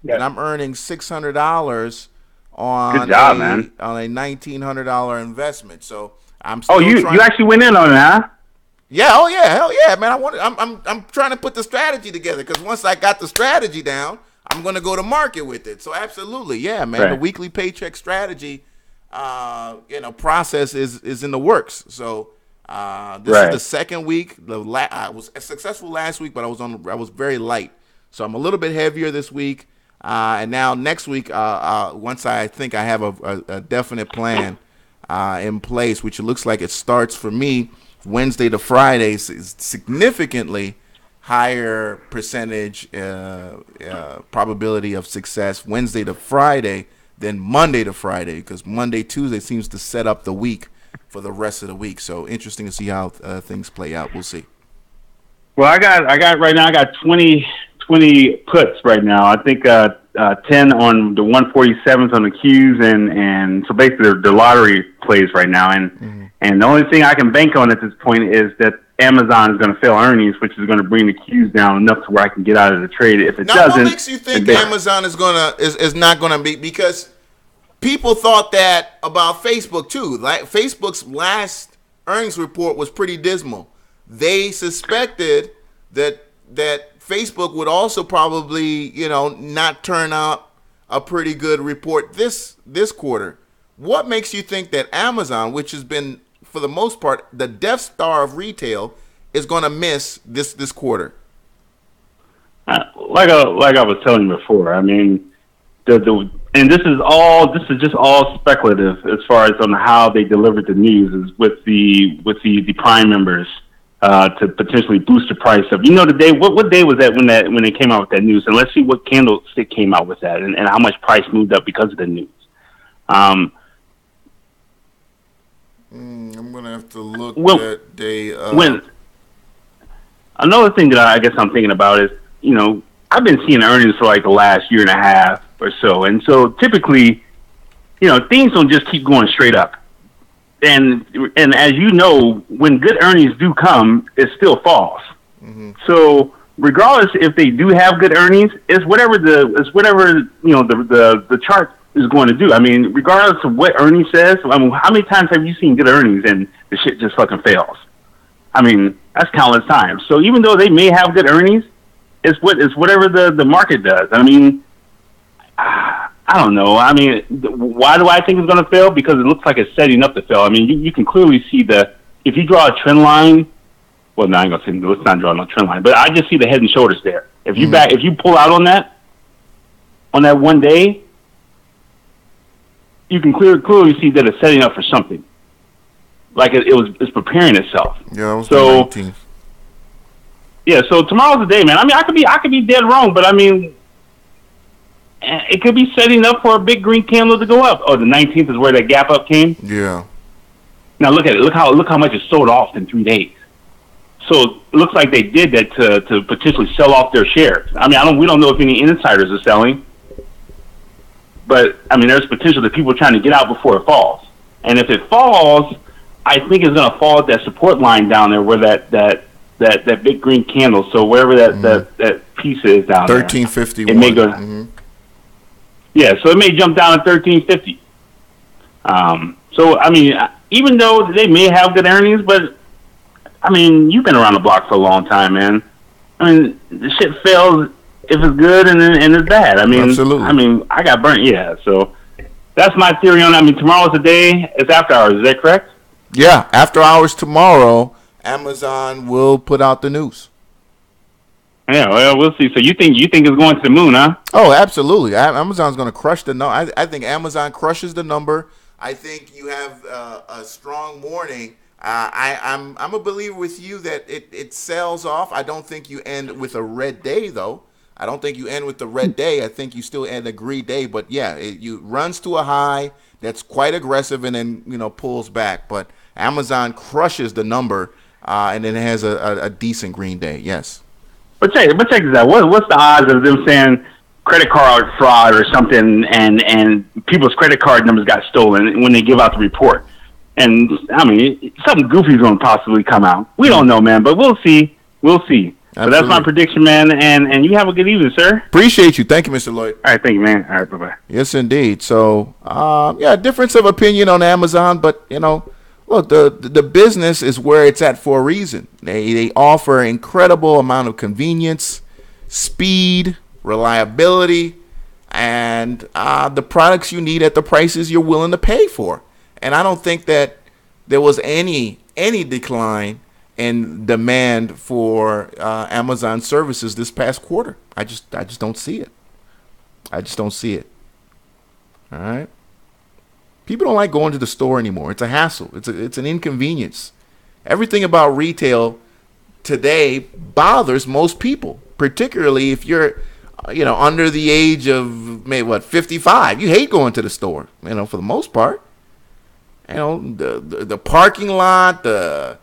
Yep. And I'm earning $600 on Good job, man. on a $1,900 investment. So I'm still you actually went in on it, huh? Yeah, oh yeah, hell yeah, man. I'm trying to put the strategy together, because once I got the strategy down, I'm going to go to market with it. So absolutely, yeah, man. Right. The weekly paycheck strategy, process is in the works. So this is the second week. I was successful last week, but I was very light. So I'm a little bit heavier this week, and now next week, once I think I have a definite plan in place, which it looks like it starts for me Wednesday to Friday, is significantly higher percentage probability of success Wednesday to Friday than Monday to Friday, because Monday, Tuesday seems to set up the week for the rest of the week. So interesting to see how things play out. We'll see. Well, I got right now. I got 20 puts right now. I think 10 on the 147th on the Qs, and so basically the lottery plays right now. And the only thing I can bank on at this point is that Amazon is going to fail earnings, which is going to bring the Qs down enough to where I can get out of the trade. If it doesn't, what makes you think Amazon is not gonna be? Because people thought that about Facebook too. Like, Facebook's last earnings report was pretty dismal. They suspected that Facebook would also probably, not turn out a pretty good report this quarter. What makes you think that Amazon, which has been, for the most part, the Death Star of retail, is going to miss this quarter? Like I was telling you before, I mean, and this is just all speculative as far as on how they delivered the news, is with the Prime members to potentially boost the price of. The day, what day was that when they came out with that news? And let's see what candlestick came out with that, and how much price moved up because of the news. I'm gonna have to look that day up. Another thing that I guess I'm thinking about is, I've been seeing earnings for like the last year and a half or so, and so typically, things don't just keep going straight up. And as you know, when good earnings do come, it still falls. Mm-hmm. So regardless if they do have good earnings, it's whatever the chart is going to do. I mean, regardless of what earnings says, how many times have you seen good earnings and the shit just fucking fails? I mean, that's countless times. So even though they may have good earnings, it's whatever the market does. I mean, I don't know. I mean, why do I think it's going to fail? Because it looks like it's setting up to fail. I mean, you can clearly see if you draw a trend line. Well, no, I ain't gonna say let's not draw no trend line, but I just see the head and shoulders there. If you pull out on that one day, you can clearly see that it's setting up for something. Like it's preparing itself. Yeah, it was the 19th. Yeah, so tomorrow's the day, man. I mean, I could be dead wrong, but I mean, it could be setting up for a big green candle to go up. Oh, the 19th is where that gap up came? Yeah. Now look at it. Look how much it sold off in 3 days. So it looks like they did that to potentially sell off their shares. I mean, we don't know if any insiders are selling, but I mean, there's potential that people are trying to get out before it falls. And if it falls, I think it's going to fall at that support line down there where that big green candle. So wherever that piece is down 1351. There, it may go. Mm-hmm. Yeah, so it may jump down to 1350. So I mean, even though they may have good earnings, but I mean, you've been around the block for a long time, man. I mean, the shit fails if it's good and it's bad. I mean, absolutely. I mean, I got burnt. Yeah, so that's my theory on it. I mean, tomorrow's the day. It's after hours. Is that correct? Yeah, after hours tomorrow, Amazon will put out the news. Yeah, well, we'll see. So you think it's going to the moon, huh? Oh, absolutely. Amazon's going to crush the number. I think Amazon crushes the number. I think you have a strong morning. I'm a believer with you that it sells off. I don't think you end with a red day, though. I don't think you end with the red day. I think you still end a green day. But, yeah, it runs to a high that's quite aggressive and then, pulls back. But Amazon crushes the number and then has a decent green day, yes. But check this out. What's the odds of them saying credit card fraud or something and people's credit card numbers got stolen when they give out the report? And, I mean, something goofy is going to possibly come out. We don't know, man, but we'll see. We'll see. But that's my prediction, man. And you have a good evening, sir. Appreciate you. Thank you, Mr. Lloyd. All right, thank you, man. All right, bye-bye. Yes, indeed. So, difference of opinion on Amazon, but, look, the business is where it's at for a reason. They offer an incredible amount of convenience, speed, reliability, and the products you need at the prices you're willing to pay for. And I don't think that there was any decline in demand for Amazon services this past quarter. I just don't see it. I just don't see it. All right. People don't like going to the store anymore. It's a hassle. It's an inconvenience. Everything about retail today bothers most people, particularly if you're, under the age of maybe 55. You hate going to the store, for the most part. The parking lot, the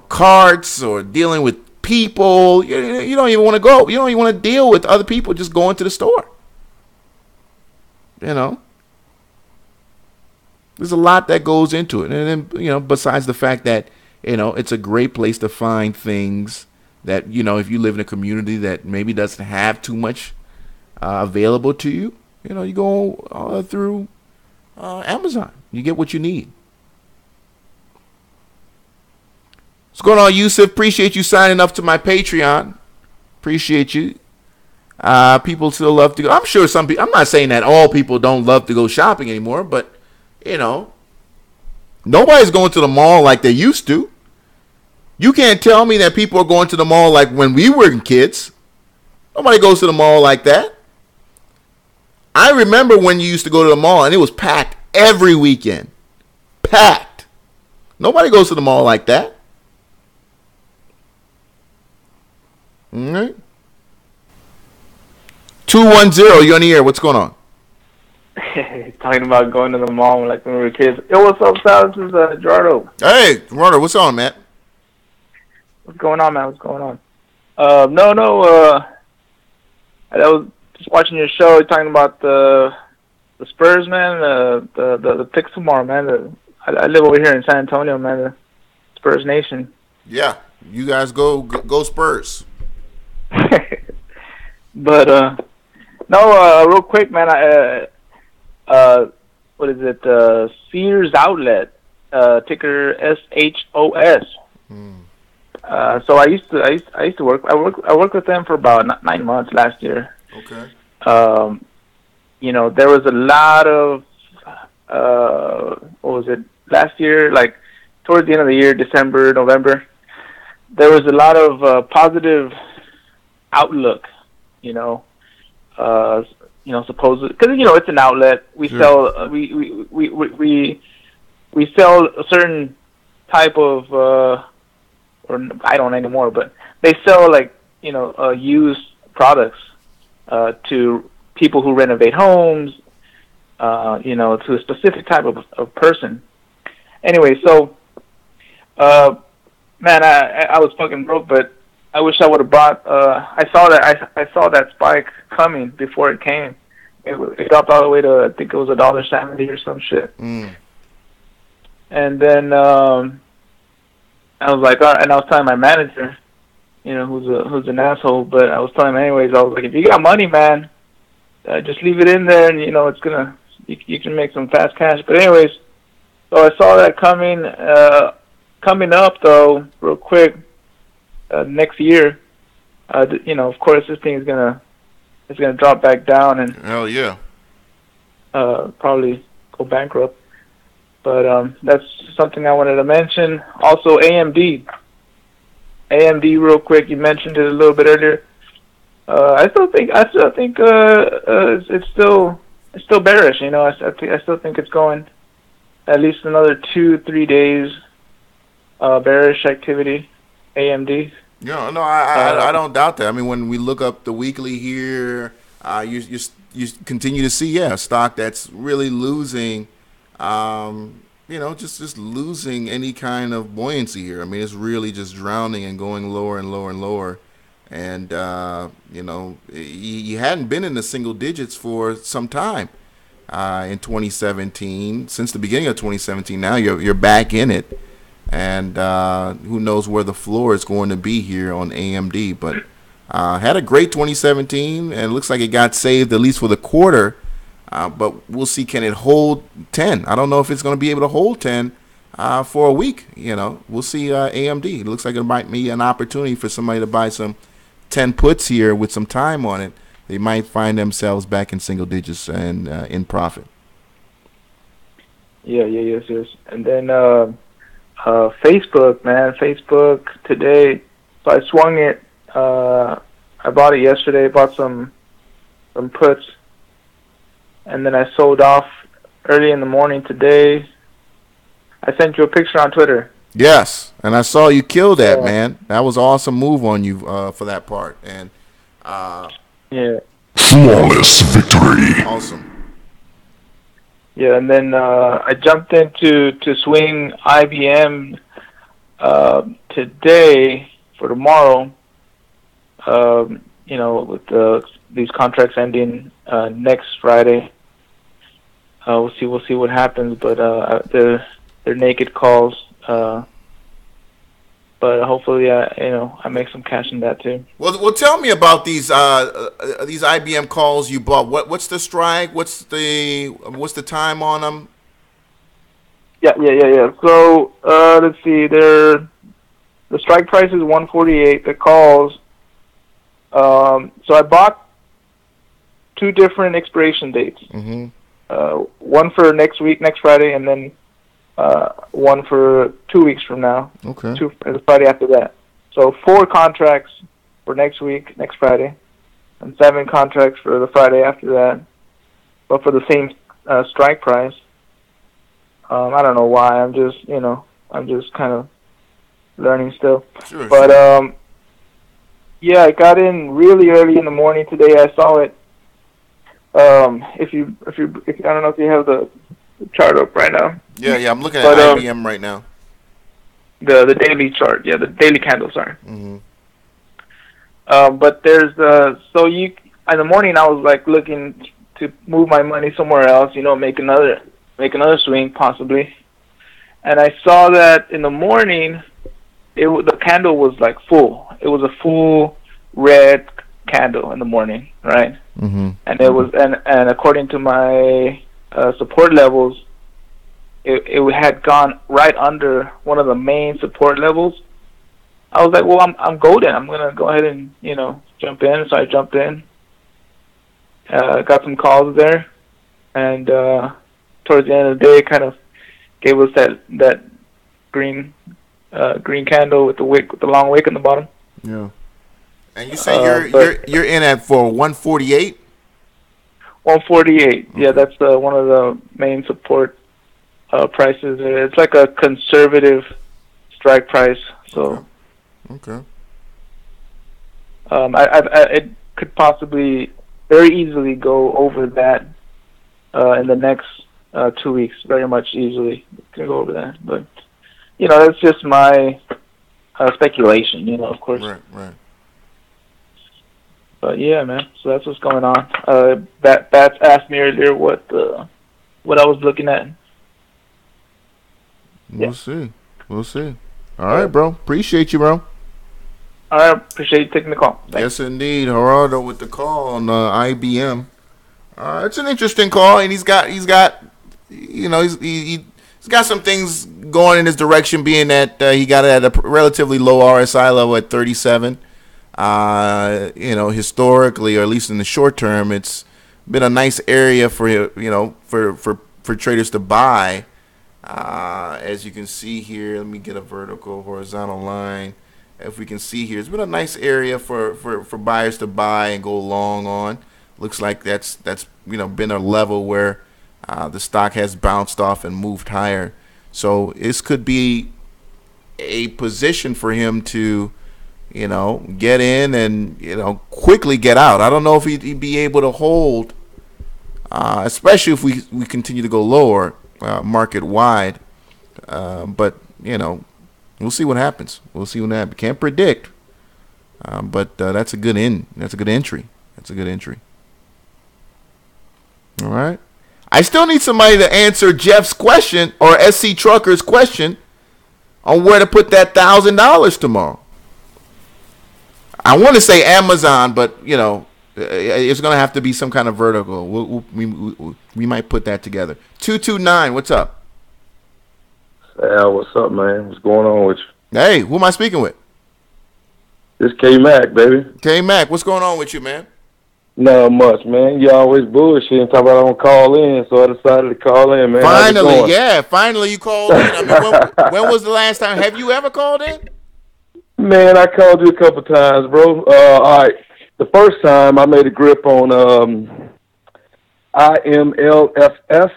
carts, or dealing with people. You don't even want to go. You don't even want to deal with other people just going to the store. There's a lot that goes into it. And then, besides the fact that, it's a great place to find things that, if you live in a community that maybe doesn't have too much available to you, you go through Amazon. You get what you need. What's going on, Yusuf? Appreciate you signing up to my Patreon. Appreciate you. People still love to go. I'm sure some people, I'm not saying that all people don't love to go shopping anymore, but, nobody's going to the mall like they used to. You can't tell me that people are going to the mall like when we were kids. Nobody goes to the mall like that. I remember when you used to go to the mall and it was packed every weekend. Packed. Nobody goes to the mall like that. All right. 210, you're on the air. What's going on? Talking about going to the mall like when we were kids. Yo, what's up, Sal? This is Gerardo. Hey, Gerardo, what's on, man? What's going on, man? What's going on? I was just watching your show, talking about the Spurs, man. The picks tomorrow, man. I live over here in San Antonio, man. The Spurs Nation. Yeah, you guys go Spurs. But real quick, man. What is it? Sears Outlet, ticker SHOS. So I used to work. I worked with them for about 9 months last year. Okay. There was a lot of what was it last year? Like towards the end of the year, December, November, there was a lot of positive outlook. Supposedly because it's an outlet. We sell we sell a certain type of or I don't anymore, but they sell used products to people who renovate homes, to a specific type of person. Anyway, so man, I was fucking broke, but I wish I would have bought. I saw that spike coming before it came. It dropped all the way to, I think it was $1.70 or some shit. And then I was like, all right, and I was telling my manager, who's an asshole, but I was telling him anyways. I was like, if you got money, man, just leave it in there, and it's gonna you can make some fast cash. But anyways, so I saw that coming up though, real quick. Next year, of course, this thing is gonna drop back down and hell yeah, probably go bankrupt. But that's something I wanted to mention. Also, AMD, real quick. You mentioned it a little bit earlier. I still think it's still bearish. I still think it's going at least another 2-3 days bearish activity. AMD. No, I don't doubt that. I mean, when we look up the weekly here, you continue to see a stock that's really losing, just losing any kind of buoyancy here. I mean, it's really just drowning and going lower and lower and lower. And you hadn't been in the single digits for some time in 2017. Since the beginning of 2017, now you're back in it. and who knows where the floor is going to be here on AMD. But had a great 2017, and it looks like it got saved at least for the quarter. But we'll see, can it hold 10? I don't know if it's going to be able to hold 10 for a week. We'll see. AMD. It looks like it might be an opportunity for somebody to buy some 10 puts here with some time on it. They might find themselves back in single digits and in profit. Yes. And then Facebook, man. Facebook today. So I swung it. I bought it yesterday. Bought some puts. And then I sold off early in the morning today. I sent you a picture on Twitter. Yes, and I saw you kill that, man. That was an awesome move on you for that part. And flawless victory. Awesome. Yeah, and then I jumped to swing IBM today for tomorrow. With these contracts ending next Friday, we'll see what happens. But they're naked calls. But hopefully, I make some cash in that too. Well, tell me about these IBM calls you bought. What's the strike? What's the time on them? Yeah. So let's see. The strike price is 148. The calls. So I bought 2 different expiration dates. Mm-hmm. One for next week, next Friday, and then one for 2 weeks from now. Okay. The Friday after that. So 4 contracts for next week, next Friday, and 7 contracts for the Friday after that, but for the same strike price. I don't know why. I'm just kind of learning still. Sure. But yeah, I got in really early in the morning today. I saw it. If you I don't know if you have the chart up right now. Yeah, I'm looking at IBM right now. The daily chart, the daily candle, sorry. Mm-hmm. But there's in the morning I was like looking to move my money somewhere else, make another swing possibly, and I saw that in the morning, the candle was like full. It was a full red candle in the morning, right? Mm-hmm. And it was and according to my support levels, it had gone right under one of the main support levels. I was like, well, I'm golden. I'm gonna go ahead and jump in. So I jumped in. Got some calls there, and towards the end of the day, kind of gave us that green candle with the long wick in the bottom. Yeah. And you say you're in at for 148. 148. Okay. Yeah, that's one of the main support prices. It's like a conservative strike price. So. Okay. It could possibly very easily go over that in the next 2 weeks. Very much easily can go over that, but that's just my speculation. Of course. Right. But yeah, man. So that's what's going on. Bats asked me earlier what I was looking at. We'll see. All right, bro. Appreciate you, bro. All right, appreciate you taking the call. Thanks. Yes, indeed, Gerardo with the call on IBM. It's an interesting call, and he's got some things going in his direction, being that he got it at a relatively low RSI level at 37. Historically, or at least in the short term, it's been a nice area for traders to buy. As you can see here, let me get a vertical horizontal line. If we can see here, it's been a nice area for buyers to buy and go long on. Looks like that's been a level where the stock has bounced off and moved higher. So this could be a position for him to, get in and, quickly get out. I don't know if he'd be able to hold, especially if we continue to go lower market wide. But, we'll see what happens. Can't predict. But that's a good That's a good entry. All right. I still need somebody to answer Jeff's question, or SC Trucker's question. on where to put that $1,000 tomorrow. I want to say Amazon, but it's going to have to be some kind of vertical. We might put that together. 229, what's up? Al, what's up, man? What's going on with you? Hey, who am I speaking with? This K-Mac, baby. K-Mac, what's going on with you, man? Not much, man. You always bullshit and talk about I don't call in, so I decided to call in, man. Finally you called in. I mean, when was the last time? Have you ever called in? Man, I called you a couple times, bro. All right. The first time I made a grip on IMLFS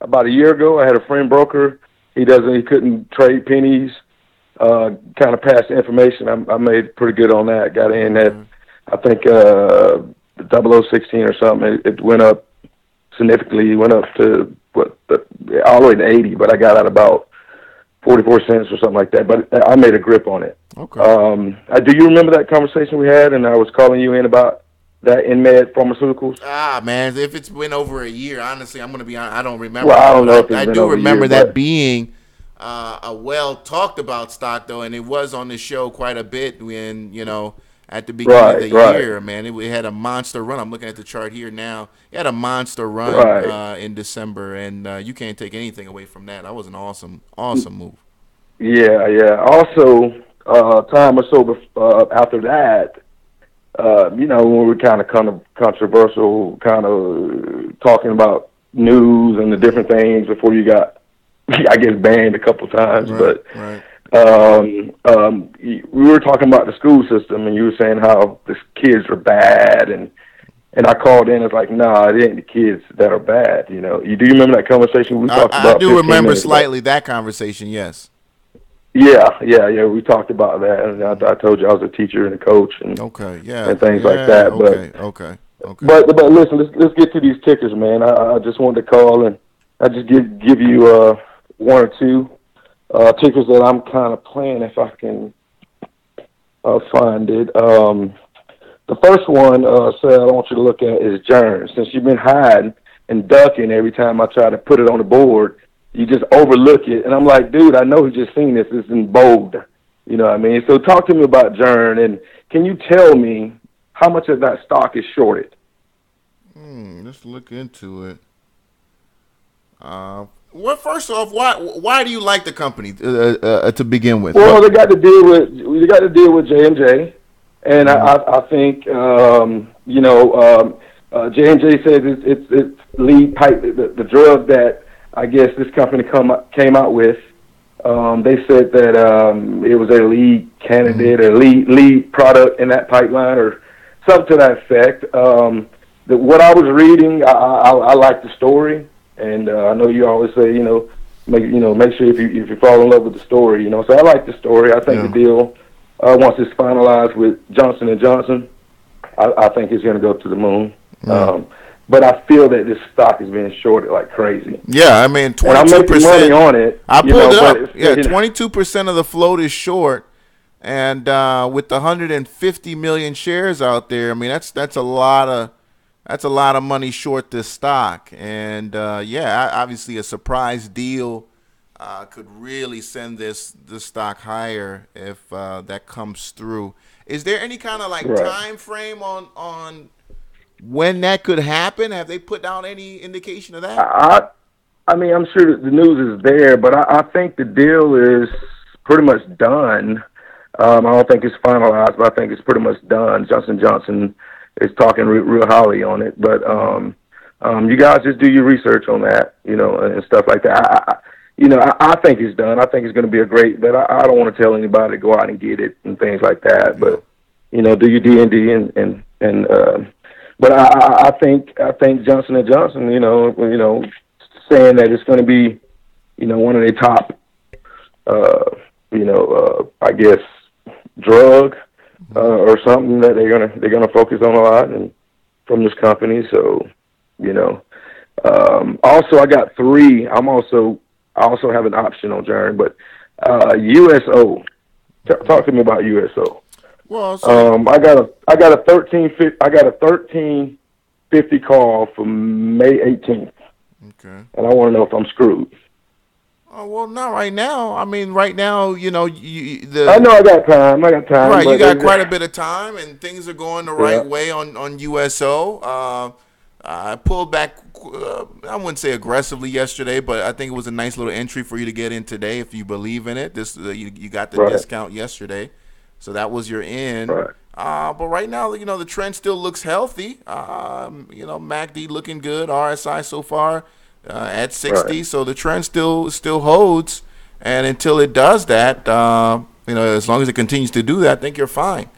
about a year ago. I had a friend broker. He couldn't trade pennies. Kind of passed the information. I made pretty good on that. Got in at, I think, 0016 or something. It went up significantly. It went up to all the way to 80, but I got out about 44 cents or something like that. But I made a grip on it. Okay. Do you remember that conversation we had? And I was calling you in about that InMed Pharmaceuticals. Man, if it's been over a year, honestly, I'm going to be honest, I don't remember. Well, I don't know if it's I been do over remember a year, that being a well talked about stock, though, and it was on the show quite a bit when at the beginning of the year, man. It had a monster run. I'm looking at the chart here now. It had a monster run in December, and you can't take anything away from that. That was an awesome move. Yeah. Also, time or so after that, when we were kind of controversial, kind of talking about news and the different things before you got, I guess, banned a couple times. Right. We were talking about the school system, and you were saying how the kids are bad, and I called in. It's like, nah, it ain't the kids that are bad. Do you remember that conversation we talked about? I do remember slightly that conversation. Yes. Yeah. We talked about that, and I told you I was a teacher and a coach, and and things like that. Okay. But listen, let's get to these tickers, man. I just wanted to call and I just give you one or two tickers that I'm kind of playing if I can find it. The first one, Sal, I want you to look at is Jern. Since you've been hiding and ducking every time I try to put it on the board, you just overlook it. And I'm like, dude, I know you just seen this. It's in bold. You know what I mean? So talk to me about Jern, and can you tell me how much of that stock is shorted? Let's look into it. Well, first off, why do you like the company to begin with? Well, they got to deal with J&J, and I think J&J says it's lead pipe, the drug that I guess this company came out with. They said that it was their lead candidate or lead product in that pipeline or something to that effect. What I was reading, I like the story. And I know you always say, make sure if you fall in love with the story, So I like the story. I think the deal, once it's finalized with Johnson & Johnson, I think it's going to go to the moon. But I feel that this stock is being shorted like crazy. Yeah, I mean, 22%. And I'm making money on it. I pulled it up. Yeah, 22% of the float is short. And with the 150 million shares out there, I mean, that's a lot of money short this stock, and obviously a surprise deal could really send this stock higher if that comes through. Is there any kind of time frame on when that could happen? Have they put out any indication of that? I mean, I'm sure that the news is there, but I think the deal is pretty much done. I don't think it's finalized, but I think it's pretty much done. Johnson & Johnson is talking real highly on it, but you guys just do your research on that, and stuff like that. I think it's done. I think it's going to be a great, but I don't want to tell anybody to go out and get it and things like that. But do your D&D and but I think Johnson & Johnson, saying that it's going to be, one of their top, I guess, drug. Or something that they're gonna focus on a lot, and from this company. So, also I got three. I also have an option on Jern, but USO. Talk to me about USO. Well, so I got a 1350 call for May 18th. Okay. And I want to know if I'm screwed. Oh, well, not right now. I mean, right now, I know I got time. Right, right, you but got quite a bit of time, and things are going the right way on USO. I pulled back. I wouldn't say aggressively yesterday, but I think it was a nice little entry for you to get in today if you believe in it. You got the discount yesterday, so that was your in. Right. But right now, the trend still looks healthy. MACD looking good. RSI so far at 60, so the trend still holds. And until it does that, as long as it continues to do that, I think you're fine.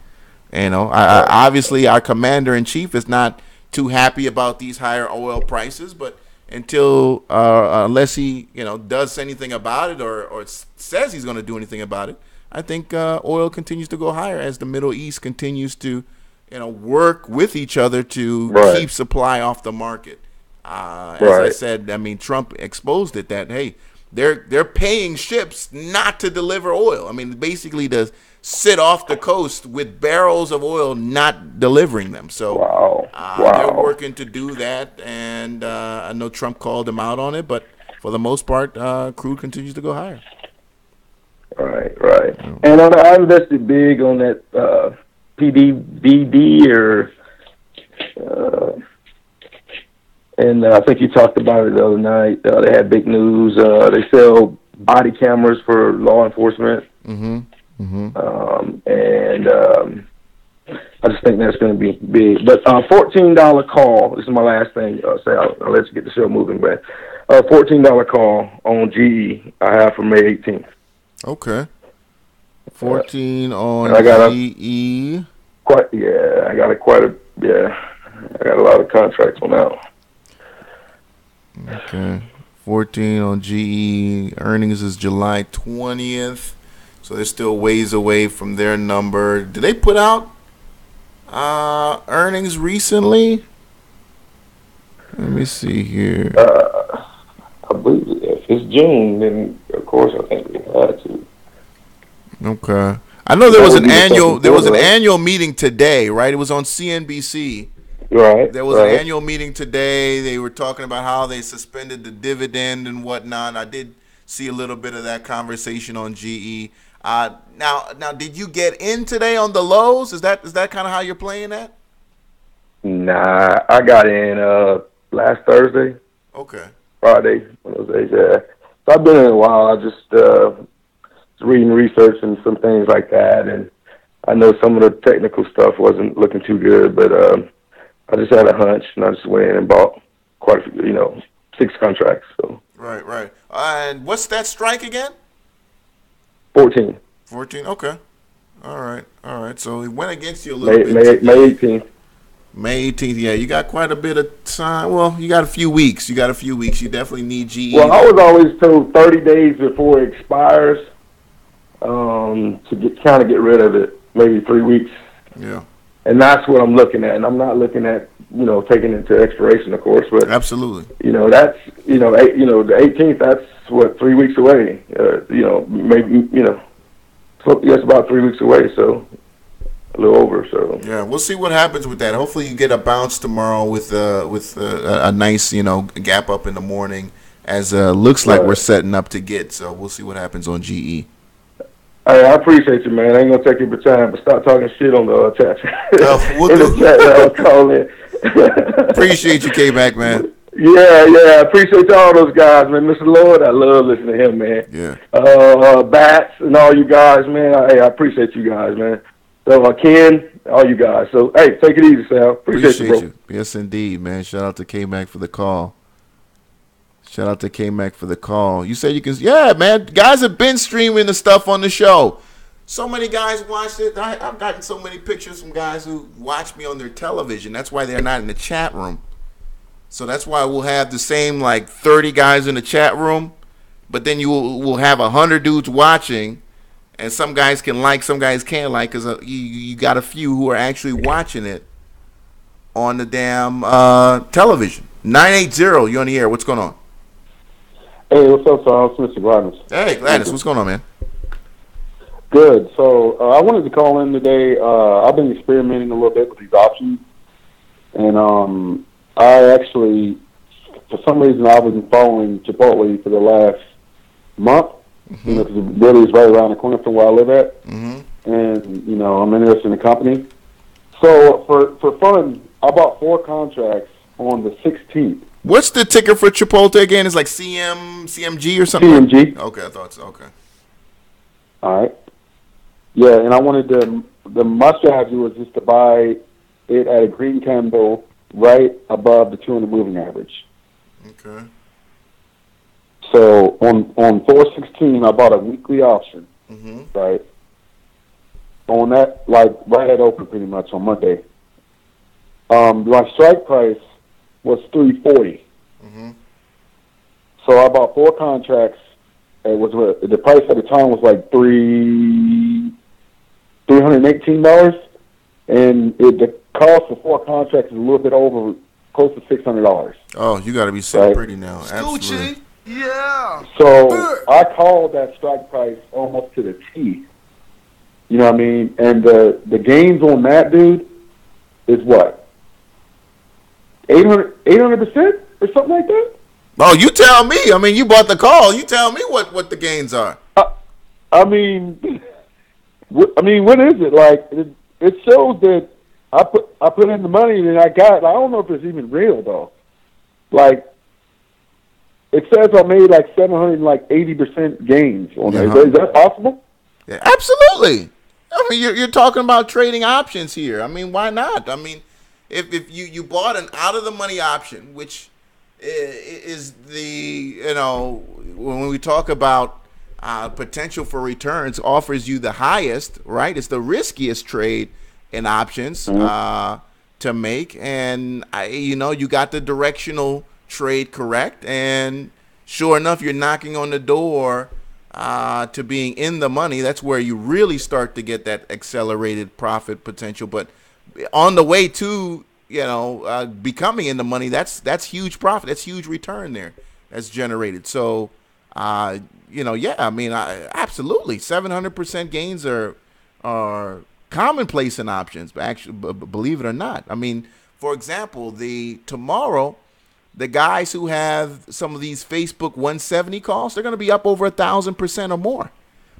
Obviously our commander in chief is not too happy about these higher oil prices, but unless he does anything about it or says he's going to do anything about it, I think oil continues to go higher as the Middle East continues to work with each other to keep supply off the market. As I said, I mean, Trump exposed it that, hey, they're paying ships not to deliver oil. I mean, basically to sit off the coast with barrels of oil not delivering them. So they're working to do that, and I know Trump called them out on it, but for the most part, crude continues to go higher. Right. And I invested big on that PDBD and I think you talked about it the other night. They had big news. They sell body cameras for law enforcement. And I just think that's going to be big. But $14 call. This is my last thing. I'll let you get the show moving, but $14 call on GE I have for May 18th. Okay. 14 on I got GE. I got a lot of contracts on that one. Okay. 14 on GE. Earnings is July 20th. So they're still ways away from their number. Did they put out earnings recently? Let me see here. I believe if it's June, then of course I think we had to. Okay. I know there was an annual meeting today, right? It was on CNBC. Right. There was an annual meeting today. They were talking about how they suspended the dividend and whatnot. I did see a little bit of that conversation on GE. Now, did you get in today on the lows? Is that kind of how you're playing that? Nah, I got in last Thursday. Okay. Friday, one of those days. Yeah. So I've been in a while. I just reading research and some things like that, and I know some of the technical stuff wasn't looking too good, but I just had a hunch, and I just went in and bought quite a few, 6 contracts. So. Right. And what's that strike again? 14. 14. Okay. All right. So it went against you a little bit. May 18th. May 18th. Yeah, you got quite a bit of time. Well, you got a few weeks. You definitely need GE. Well, I was always told 30 days before it expires to get rid of it. Maybe 3 weeks. Yeah. And that's what I'm looking at. And I'm not looking at, taking it to expiration, of course. But absolutely. That's, the 18th, that's what, 3 weeks away. Maybe, so that's about 3 weeks away. So a little over. So yeah, we'll see what happens with that. Hopefully you get a bounce tomorrow with a nice, gap up in the morning as looks like we're setting up to get. So we'll see what happens on GE. Hey, I appreciate you, man. I ain't gonna take your time, but stop talking shit on the chat. We'll the chat that I was calling. Appreciate you, K-Mac, man. Yeah, I appreciate all those guys, man. Mr. Lord, I love listening to him, man. Yeah. Bats and all you guys, man. I appreciate you guys, man. So Ken, all you guys. So hey, take it easy, Sal. Appreciate you, bro. Yes, indeed, man. Shout out to K-Mac for the call. You said you can. Yeah, man. Guys have been streaming the stuff on the show. So many guys watched it. I've gotten so many pictures from guys who watch me on their television. That's why they're not in the chat room. So that's why we'll have the same 30 guys in the chat room, but then we'll have 100 dudes watching, and some guys can some guys can't because you got a few who are actually watching it on the damn television. 980, you're on the air. What's going on? Hey, what's up, Sal? It's Mr. Gladys. Hey, Gladys, what's going on, man? Good. So I wanted to call in today. I've been experimenting a little bit with these options, and I actually, for some reason, I've been following Chipotle for the last month. Mm-hmm. You know, because it really is right around the corner from where I live at. Mm-hmm. And, you know, I'm interested in the company. So for fun, I bought 4 contracts on the 16th. What's the ticker for Chipotle again? It's like CMG or something? CMG. Okay, I thought so. Okay. All right. Yeah, and I wanted my strategy was just to buy it at a green candle right above the 200 moving average. Okay. So on 4/16, I bought a weekly option, right? On that, like right at open, pretty much on Monday. My strike price was 340. So I bought 4 contracts. It was the price at the time was like $318, and the cost for 4 contracts is a little bit over, close to $600. Oh, you got to be sitting pretty now. Absolutely. Yeah. So I called that strike price almost to the T. You know what I mean? And the gains on that, dude, is what? 800% or something like that? Oh, you tell me. I mean, you bought the call. You tell me what the gains are. I mean, what is it? Like, it shows that I put in the money and I got. I don't know if it's even real though. Like, it says I made like 780% gains on it. Is that possible? Yeah, absolutely. I mean, you're talking about trading options here. I mean, why not? I mean, if you bought an out of the money option, which is the, you know, when we talk about potential for returns, offers you the highest, right? It's the riskiest trade in options to make, and you got the directional trade correct, and sure enough, you're knocking on the door to being in the money. That's where you really start to get that accelerated profit potential. But on the way to becoming in the money, that's huge profit. That's huge return there that's generated. So, I mean, absolutely, 700% gains are commonplace in options. But actually, believe it or not, I mean, for example, tomorrow, the guys who have some of these Facebook 170 calls, they're going to be up over 1,000% or more,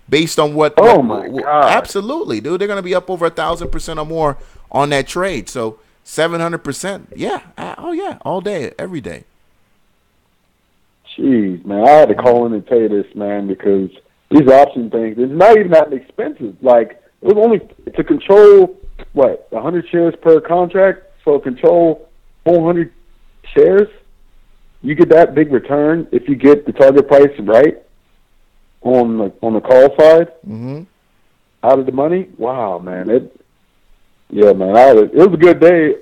based on what. Oh my God! Absolutely, dude, they're going to be up over 1,000% or more on that trade. So 700%, yeah, oh yeah, all day, every day. Jeez, man, I had to call in and tell you this, man, because these option things, it's not even that expensive. Like, it was only to control 100 shares per contract. So control 400 shares. You get that big return if you get the target price right on the call side, out of the money. Wow, man! It was a good day,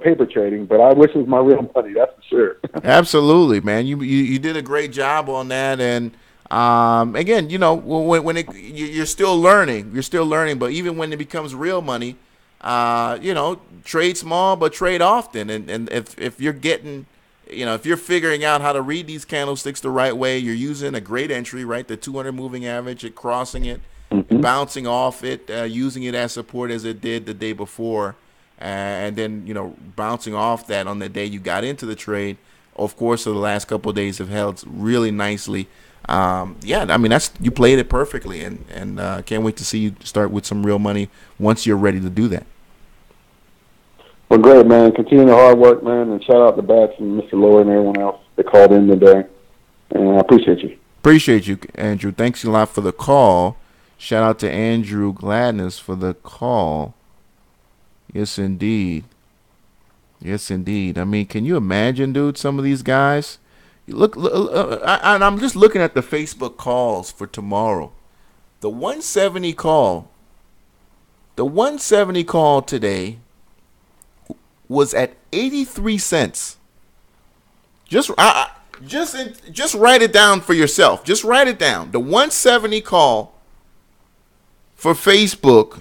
paper trading. But I wish it was my real money. That's for sure. Absolutely, man. You did a great job on that, and again, when you're still learning, But even when it becomes real money, trade small but trade often, and if you're getting. If you're figuring out how to read these candlesticks the right way, you're using a great entry, right? The 200 moving average, and crossing it, bouncing off it, using it as support as it did the day before, and then, bouncing off that on the day you got into the trade. Of course, the last couple of days have held really nicely. I mean, you played it perfectly, and can't wait to see you start with some real money once you're ready to do that. Well, great, man. Continue the hard work, man, and shout out to Bats and Mr. Lloyd and everyone else that called in today. And I appreciate you. Appreciate you, Andrew. Thanks a lot for the call. Shout out to Andrew Gladness for the call. Yes, indeed. Yes, indeed. I mean, can you imagine, dude, some of these guys? Look, and I'm just looking at the Facebook calls for tomorrow. The 170 call today was at 83 cents. Just write it down for yourself. Just write it down. The 170 call for Facebook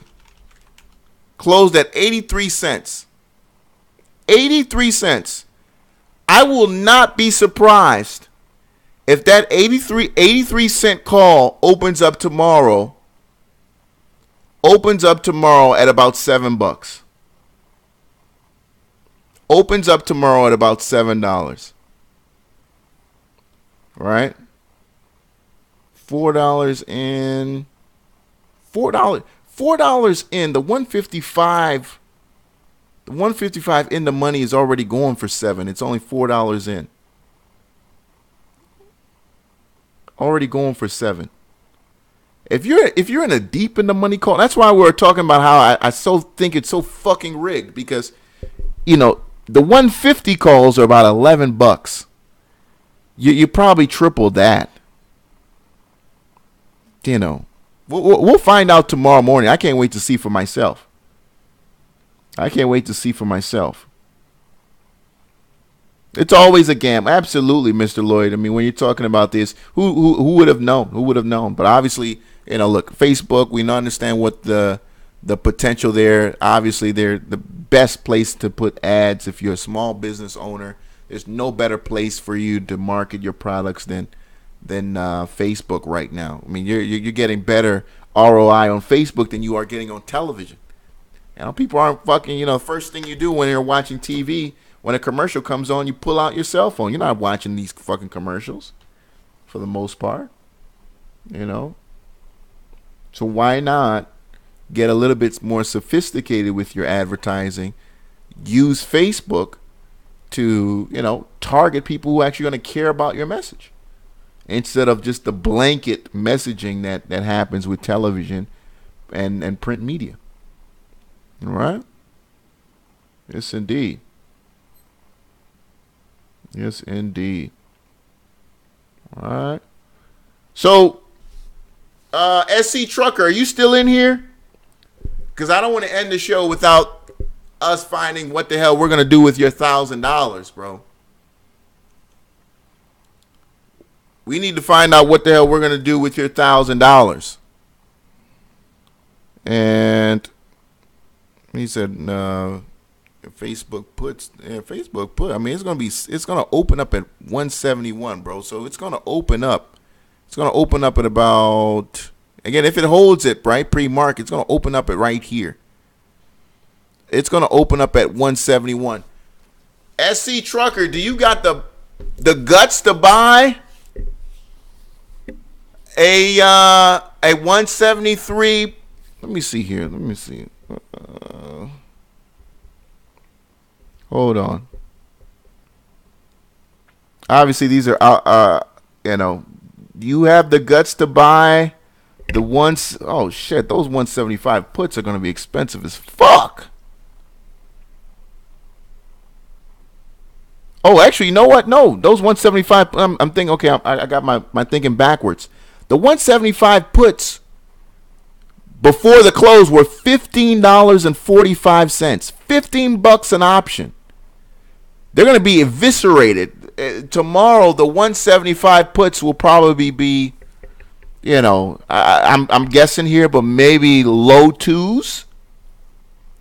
closed at 83 cents. 83 cents. I will not be surprised if that 83 cent call opens up tomorrow at about $7. Opens up tomorrow at about $7. Right? $4 in. $4 in. The 155. The 155 in the money is already going for 7. It's only $4 in. Already going for 7. If you're in a deep in the money call, that's why we're talking about how I so think it's so fucking rigged, because the 150 calls are about $11. You probably triple that. We'll find out tomorrow morning. I can't wait to see for myself. It's always a gamble. Absolutely, Mr. Lloyd. I mean, when you're talking about this, who would have known? Who would have known? But obviously, look, Facebook, we understand what the potential there. Obviously, they're the best place to put ads if you're a small business owner. There's no better place for you to market your products than Facebook right now. I mean, you're getting better ROI on Facebook than you are getting on television. People aren't fucking, first thing you do when you're watching TV, when a commercial comes on, you pull out your cell phone. You're not watching these fucking commercials for the most part, So why not get a little bit more sophisticated with your advertising? Use Facebook to, target people who are actually going to care about your message, instead of just the blanket messaging that happens with television and print media. All right? Yes, indeed. Yes, indeed. All right. So, SC Trucker, are you still in here? Because I don't want to end the show without us finding what the hell we're going to do with your $1,000, bro. We need to find out what the hell we're going to do with your $1,000. And he said, Facebook puts. Yeah, Facebook put. I mean, it's going to open up at 171, bro. So it's going to open up. It's going to open up at about, again, if it holds it, right, pre-market, it's going to open up at right here. It's going to open up at 171. SC Trucker, do you got the guts to buy a 173? Let me see here. Let me see. Hold on. Obviously, these are you have the guts to buy the ones. Oh shit, those 175 puts are going to be expensive as fuck. Oh, actually, you know what? No, those 175. I'm thinking. Okay, I got my thinking backwards. The 175 puts before the close were $15.45. $15 an option. They're going to be eviscerated. Tomorrow, the 175 puts will probably be, I'm guessing here, but maybe low twos.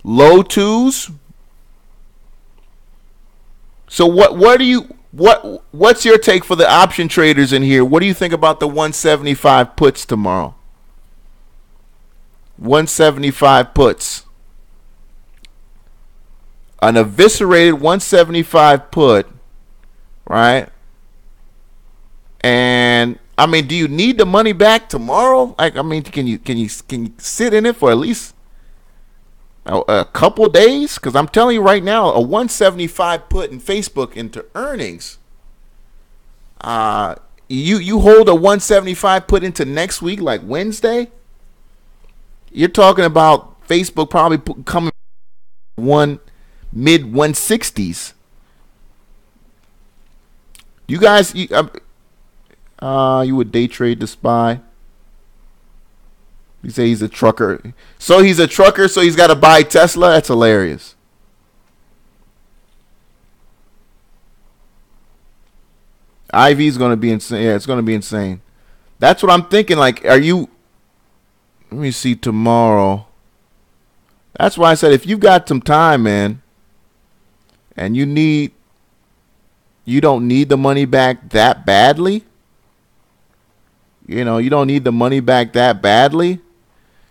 Low twos. So what's your take for the option traders in here? What do you think about the 175 puts tomorrow? 175 puts. An eviscerated 175 put, right? And I mean, do you need the money back tomorrow? Like, I mean, can you sit in it for at least a couple days? Because I'm telling you right now, a 175 put in Facebook into earnings. You hold a 175 put into next week, like Wednesday. You're talking about Facebook probably coming mid 160s. You guys, you would day trade the SPY. You say he's a trucker. So he's a trucker, so he's got to buy Tesla? That's hilarious. IV's going to be insane. Yeah, it's going to be insane. That's what I'm thinking. Like, are you... Let me see tomorrow. That's why I said if you've got some time, man, and you don't need the money back that badly. You don't need the money back that badly.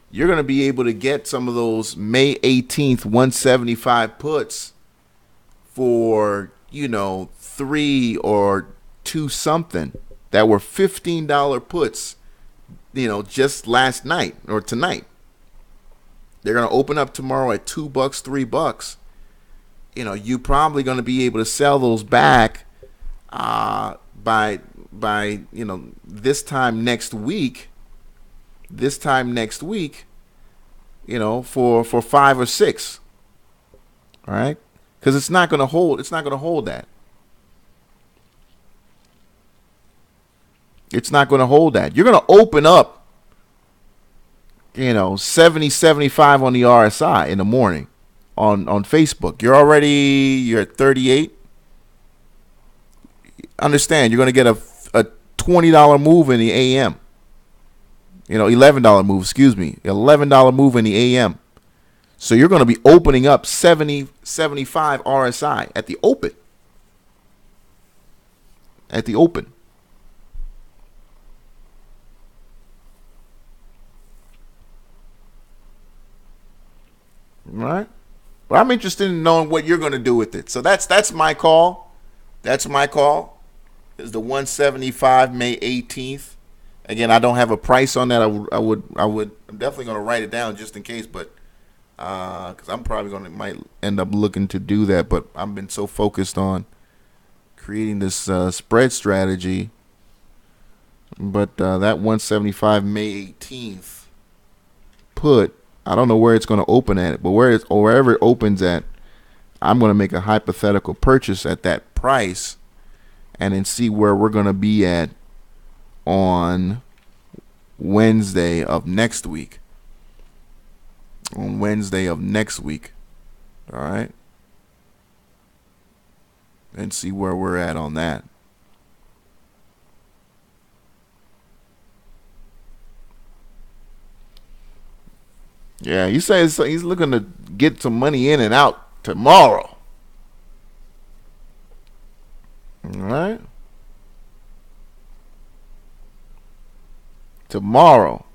You're going to be able to get some of those May 18th 175 puts for, 3 or 2 something that were $15 puts just last night or tonight. They're going to open up tomorrow at $2, $3. You're probably going to be able to sell those back by this time next week. For 5 or 6. All right? Because it's not going to hold. It's not going to hold that. It's not going to hold that. You're going to open up, 70, 75 on the RSI in the morning on Facebook. You're at 38. Understand, you're going to get a $20 move in the AM. $11 move, $11 move in the AM. So you're going to be opening up 70, 75 RSI at the open. At the open. All right? But I'm interested in knowing what you're going to do with it. So that's my call. That's my call. It's the 175 May 18th. Again, I don't have a price on that. I'm definitely going to write it down just in case, but because I'm probably might end up looking to do that. But I've been so focused on creating this spread strategy. But that 175 May 18th put, I don't know where it's going to open at, but wherever it opens at, I'm going to make a hypothetical purchase at that price, and then see where we're going to be at on Wednesday of next week. All right? And see where we're at on that. Yeah, he says he's looking to get some money in and out tomorrow. All right? Tomorrow.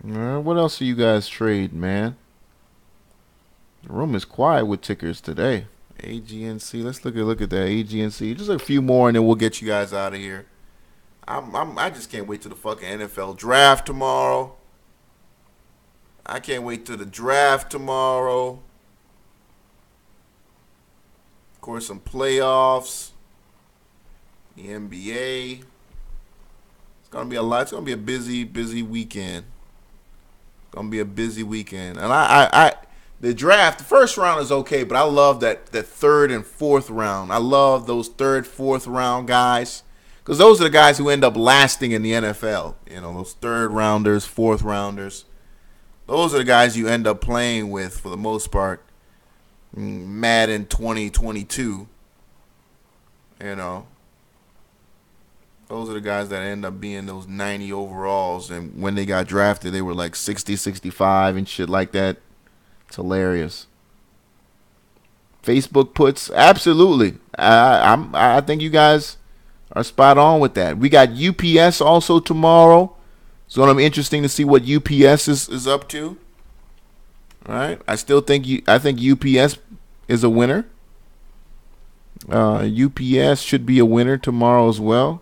What else are you guys trading, man? The room is quiet with tickers today. AGNC. Let's look at that AGNC. Just a few more, and then we'll get you guys out of here. I just can't wait till the fucking NFL draft tomorrow. I can't wait till the draft tomorrow. Of course, some playoffs. The NBA. It's gonna be a lot. It's gonna be a busy weekend. It's gonna be a busy weekend. And I the draft, the first round is okay, but I love that third and fourth round. I love those third, fourth round guys. Because those are the guys who end up lasting in the NFL. Those third rounders, fourth rounders. Those are the guys you end up playing with for the most part. Madden 2022. Those are the guys that end up being those 90 overalls. And when they got drafted, they were like 60, 65 and shit like that. It's hilarious. Facebook puts, absolutely. I think you guys are spot on with that. We got UPS also tomorrow. It's going to be interesting to see what UPS is up to. All right. I think UPS is a winner. UPS should be a winner tomorrow as well.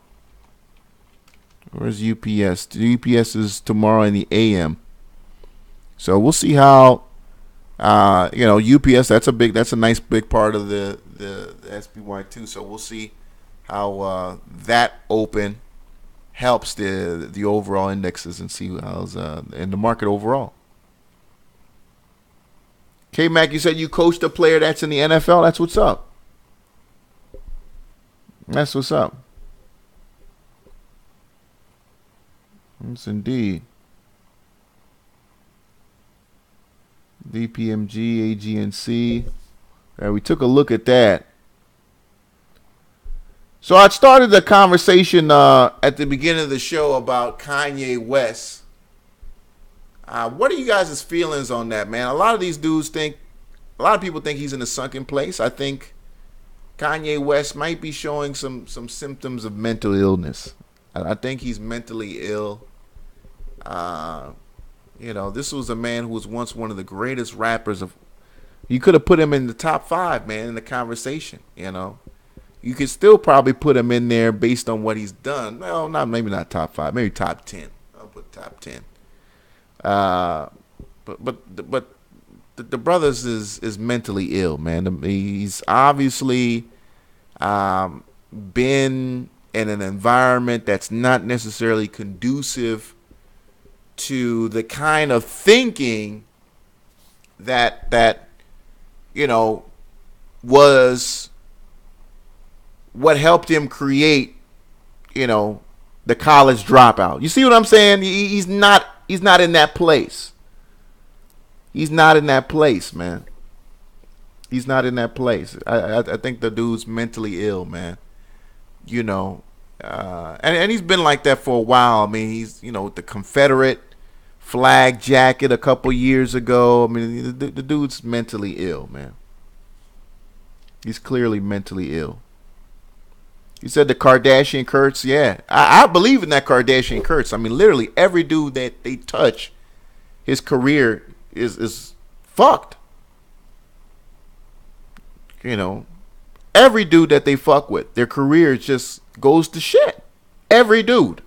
Where's UPS? UPS is tomorrow in the AM. So we'll see how UPS, that's a nice big part of the SPY too. So we'll see how that open helps the overall indexes and see how's in the market overall. K-Mac, you said you coached a player that's in the NFL. That's what's up. That's what's up. Yes, indeed. DPMG, AGNC. We took a look at that. So I started the conversation at the beginning of the show about Kanye West. What are you guys' feelings on that, man? A lot of people think he's in a sunken place. I think Kanye West might be showing some symptoms of mental illness. I think he's mentally ill. This was a man who was once one of the greatest rappers of. You could have put him in the top 5, man, in the conversation. He you could still probably put him in there based on what he's done. Well, maybe not top 5, maybe top 10. I'll put top 10. But the brothers is mentally ill, man. He's obviously been in an environment that's not necessarily conducive to the kind of thinking that was what helped him create, the college dropout. You see what I'm saying? He's not in that place. He's not in that place, man. He's not in that place. I think the dude's mentally ill, man. And he's been like that for a while. I mean, he's, with the Confederate flag jacket a couple years ago. I mean, the dude's mentally ill, man. He's clearly mentally ill. You said the Kardashian Kurtz. Yeah, I believe in that Kardashian Kurtz. I mean, literally every dude that they touch, his career is fucked. Every dude that they fuck with, their career just goes to shit. Every dude.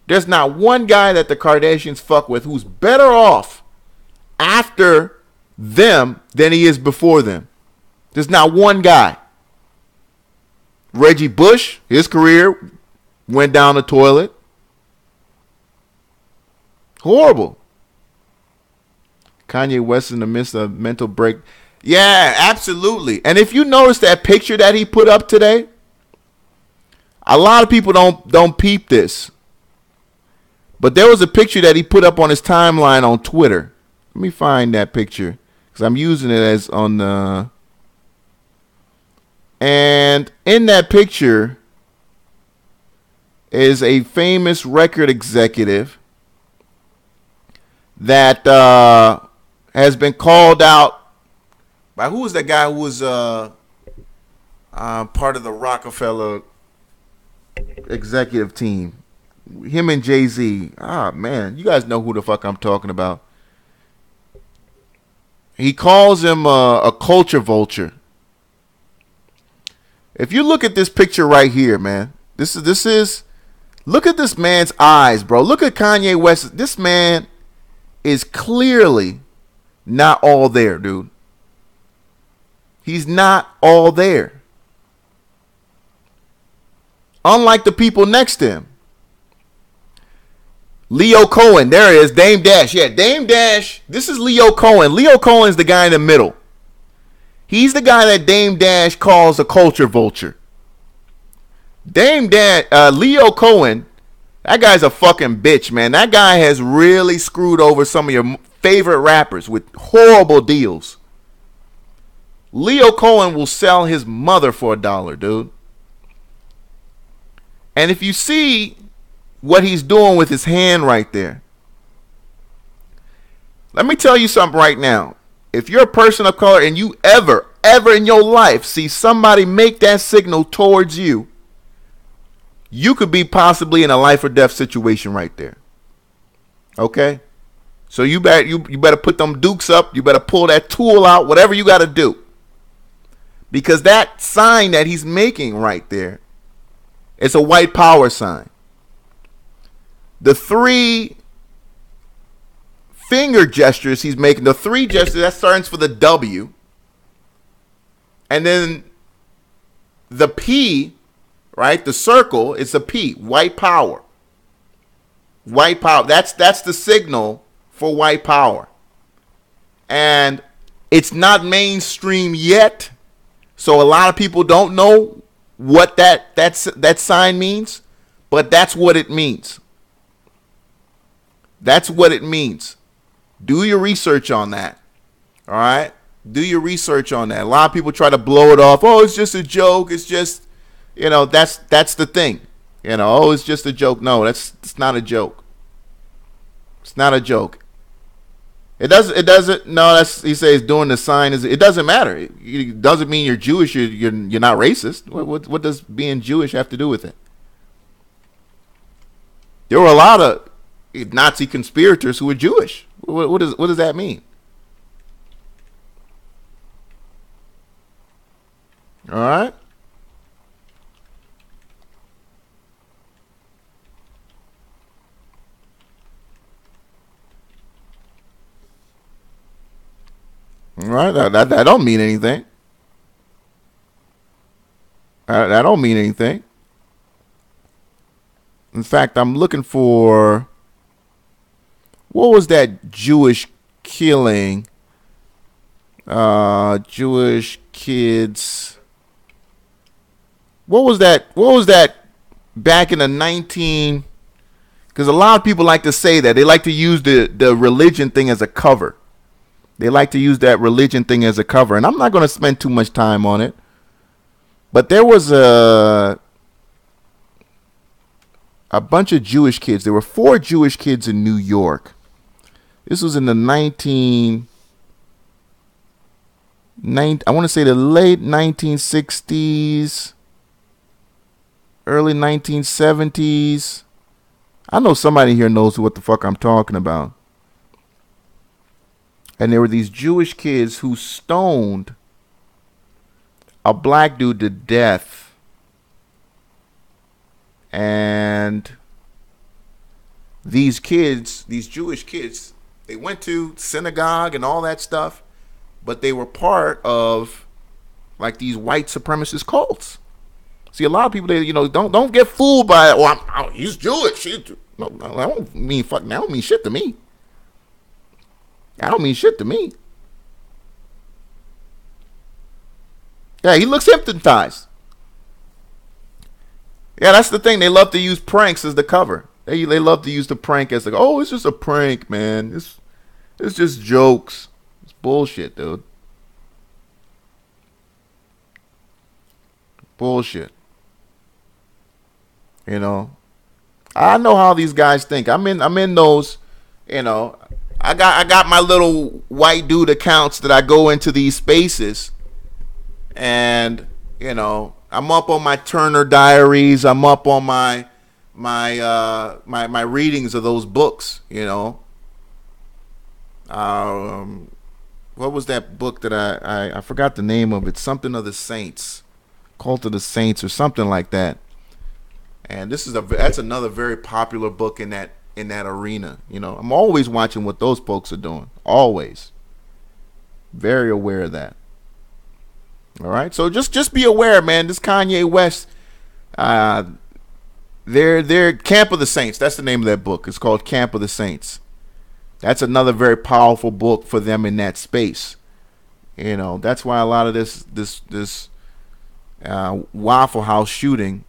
There's not one guy that the Kardashians fuck with who's better off after them than he is before them. There's not one guy. Reggie Bush, his career went down the toilet. Horrible. Kanye West in the midst of a mental break. Yeah, absolutely. And if you notice that picture that he put up today, a lot of people don't peep this. But there was a picture that he put up on his timeline on Twitter. Let me find that picture because I'm using it as on the. And in that picture is a famous record executive that has been called out by, who was that guy who was part of the Rockefeller executive team? Him and Jay-Z. Ah, man, you guys know who the fuck I'm talking about. He calls him a culture vulture. If you look at this picture right here, man, this is look at this man's eyes, bro. Look at Kanye West. This man is clearly not all there, dude. He's not all there. Unlike the people next to him. Leo Cohen, there it is, Dame Dash. Yeah, Dame Dash. This is Leo Cohen. Leo Cohen's the guy in the middle. He's the guy that Dame Dash calls a culture vulture. Leo Cohen, that guy's a fucking bitch, man. That guy has really screwed over some of your favorite rappers with horrible deals. Leo Cohen will sell his mother for $1, dude. And if you see what he's doing with his hand right there, let me tell you something right now. If you're a person of color and you ever in your life see somebody make that signal towards you, you could be possibly in a life or death situation right there. Okay? So you better put them dukes up. You better pull that tool out, whatever you got to do. Because that sign that he's making right there, it's a white power sign. The 3 finger gestures he's making, the 3 gestures, that stands for the W. And then the P, right? The circle, it's a P, white power. White power. That's the signal for white power. And it's not mainstream yet. So a lot of people don't know what that sign means, but that's what it means. That's what it means. Do your research on that. All right? Do your research on that. A lot of people try to blow it off. Oh, it's just a joke. It's just, that's the thing. Oh, it's just a joke. No, it's not a joke. It's not a joke. It doesn't. No, he says doing the sign it doesn't matter. It doesn't mean you're Jewish. You're not racist. What does being Jewish have to do with it? There were a lot of Nazi conspirators who were Jewish. What does that mean? All right. That don't mean anything. That don't mean anything. In fact, I'm looking for, what was that Jewish killing? Jewish kids. What was that? What was that back in the 19? Because a lot of people like to say that. They like to use the religion thing as a cover. They like to use that religion thing as a cover. And I'm not going to spend too much time on it. But there was a bunch of Jewish kids. There were 4 Jewish kids in New York. This was in the I want to say the late 1960s, early 1970s. I know somebody here knows what the fuck I'm talking about. And there were these Jewish kids who stoned a black dude to death. And these kids, these Jewish kids, they went to synagogue and all that stuff, but they were part of like these white supremacist cults. See, a lot of people, they, don't get fooled by, he's Jewish. No, that don't mean fuck. That don't mean shit to me. That don't mean shit to me. Yeah, he looks hypnotized. Yeah, that's the thing. They love to use pranks as the cover. They love to use the prank as it's just a prank, man. It's just jokes. It's bullshit, dude. Bullshit. I know how these guys think. I'm in those, I got my little white dude accounts that I go into these spaces, and I'm up on my Turner diaries. I'm up on my readings of those books. What was that book that I forgot the name of it? Something of the Saints, Cult of the Saints, or something like that. And that's another very popular book in that arena. I'm always watching what those folks are doing. Always. Very aware of that. All right. So just be aware, man. This Kanye West, they're Camp of the Saints. That's the name of that book. It's called Camp of the Saints. That's another very powerful book for them in that space. That's why a lot of this Waffle House shooting,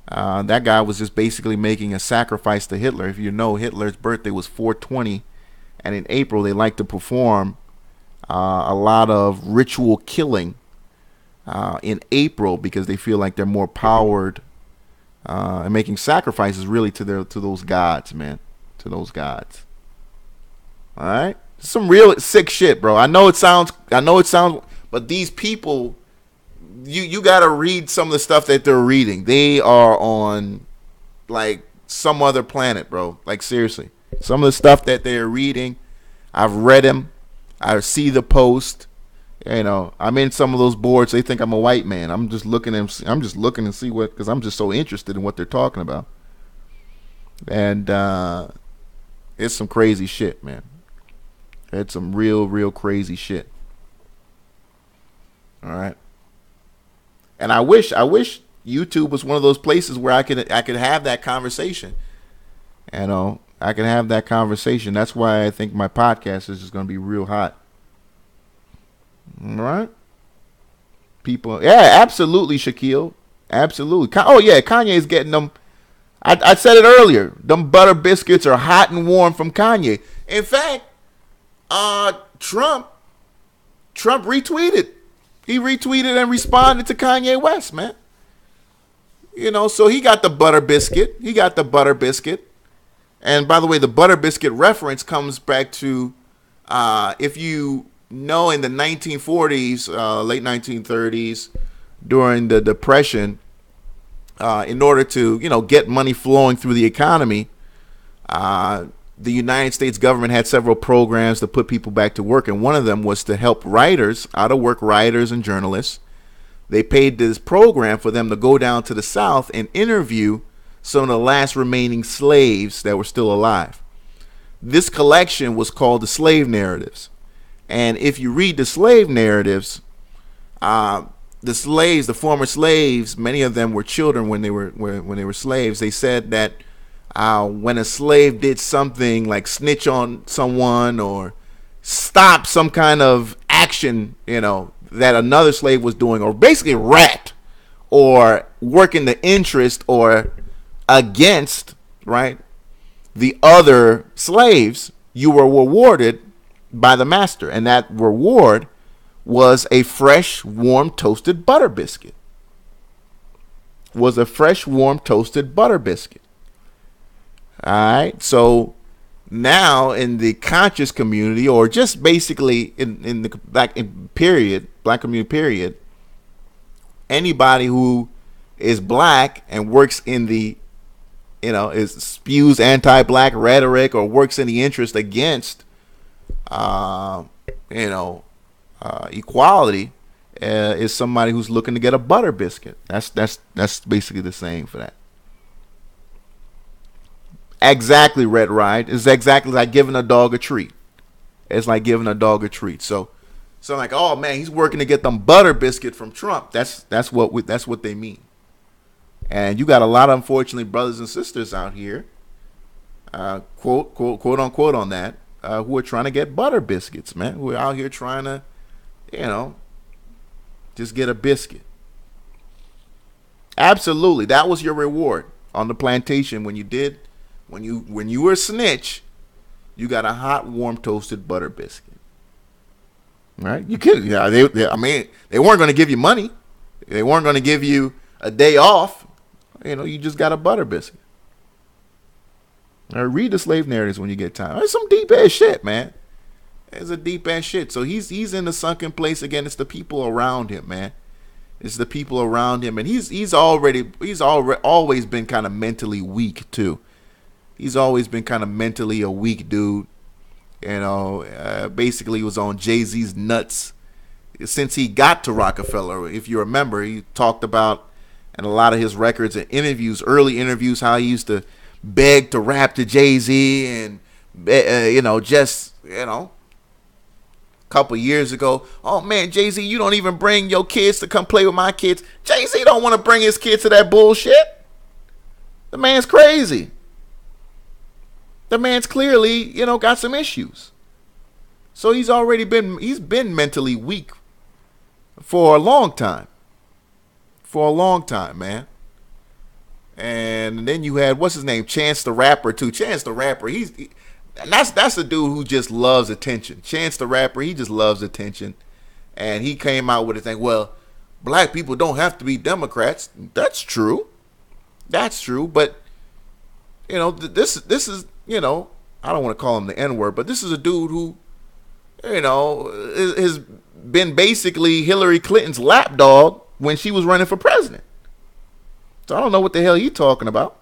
that guy was just basically making a sacrifice to Hitler. If you know, Hitler's birthday was 4/20, and in April they like to perform a lot of ritual killing in April because they feel like they're more powered and making sacrifices really to those gods, man, to those gods. All right, some real sick shit, bro. I know it sounds, but these people. You got to read some of the stuff that they're reading. They are on like some other planet, bro. Like seriously, some of the stuff that they're reading, I've read them. I see the post. I'm in some of those boards. They think I'm a white man. I'm just looking and see what, because I'm just so interested in what they're talking about. And it's some crazy shit, man. It's some real crazy shit. All right. And I wish YouTube was one of those places where I could have that conversation. I can have that conversation. That's why I think my podcast is just going to be real hot. All right? People, yeah, absolutely, Shaquille. Absolutely. Oh, yeah, Kanye's getting them. I said it earlier. Them butter biscuits are hot and warm from Kanye. In fact, Trump retweeted. He retweeted and responded to Kanye West, man. So he got the butter biscuit. And by the way, the butter biscuit reference comes back to, if you know, in the 1940s, late 1930s, during the Depression, in order to, get money flowing through the economy, the United States government had several programs to put people back to work, and one of them was to help writers, out-of-work writers and journalists. They paid this program for them to go down to the South and interview some of the last remaining slaves that were still alive. This collection was called the Slave Narratives, And if you read the slave narratives, the former slaves, many of them were children when they were slaves. They said that when a slave did something like snitch on someone or stop some kind of action, that another slave was doing, or basically rat or work in the interest or against, right, the other slaves, you were rewarded by the master, and that reward was a fresh, warm, toasted butter biscuit. All right, so now in the conscious community, or just basically in the black community period, anybody who is black and works in the spews anti-black rhetoric or works in the interest against equality is somebody who's looking to get a butter biscuit. That's basically the saying for that. Exactly, Red Ride. It's exactly like giving a dog a treat. So I'm like, oh man, he's working to get them butter biscuit from Trump. That's what they mean. And you got a lot of, unfortunately, brothers and sisters out here, quote unquote on that, who are trying to get butter biscuits, man. Who are out here trying to, just get a biscuit. Absolutely, that was your reward on the plantation when you were a snitch. You got a hot, warm, toasted butter biscuit. Right? You could, they weren't going to give you money. They weren't going to give you a day off. You just got a butter biscuit. Read the slave narratives when you get time. It's some deep ass shit, man. It's a deep ass shit. So he's in the sunken place again. It's the people around him, man. It's the people around him, and he's always been kind of mentally weak too. He's always been kind of mentally a weak dude. Basically was on Jay-Z's nuts since he got to Rockefeller. If you remember, he talked about in a lot of his records and interviews, early interviews, how he used to beg to rap to Jay-Z, and a couple years ago, oh man, Jay-Z, you don't even bring your kids to come play with my kids. Jay-Z don't want to bring his kids to that bullshit. The man's crazy. The man's clearly, got some issues. So he's been mentally weak for a long time. Man. And then you had, what's his name? Chance the Rapper too. Chance the Rapper, that's the dude who just loves attention. Chance the Rapper, he just loves attention. And he came out with a thing, well, black people don't have to be Democrats. That's true. But this is, I don't want to call him the N-word, but this is a dude who, has been basically Hillary Clinton's lapdog when she was running for president. So I don't know what the hell he's talking about.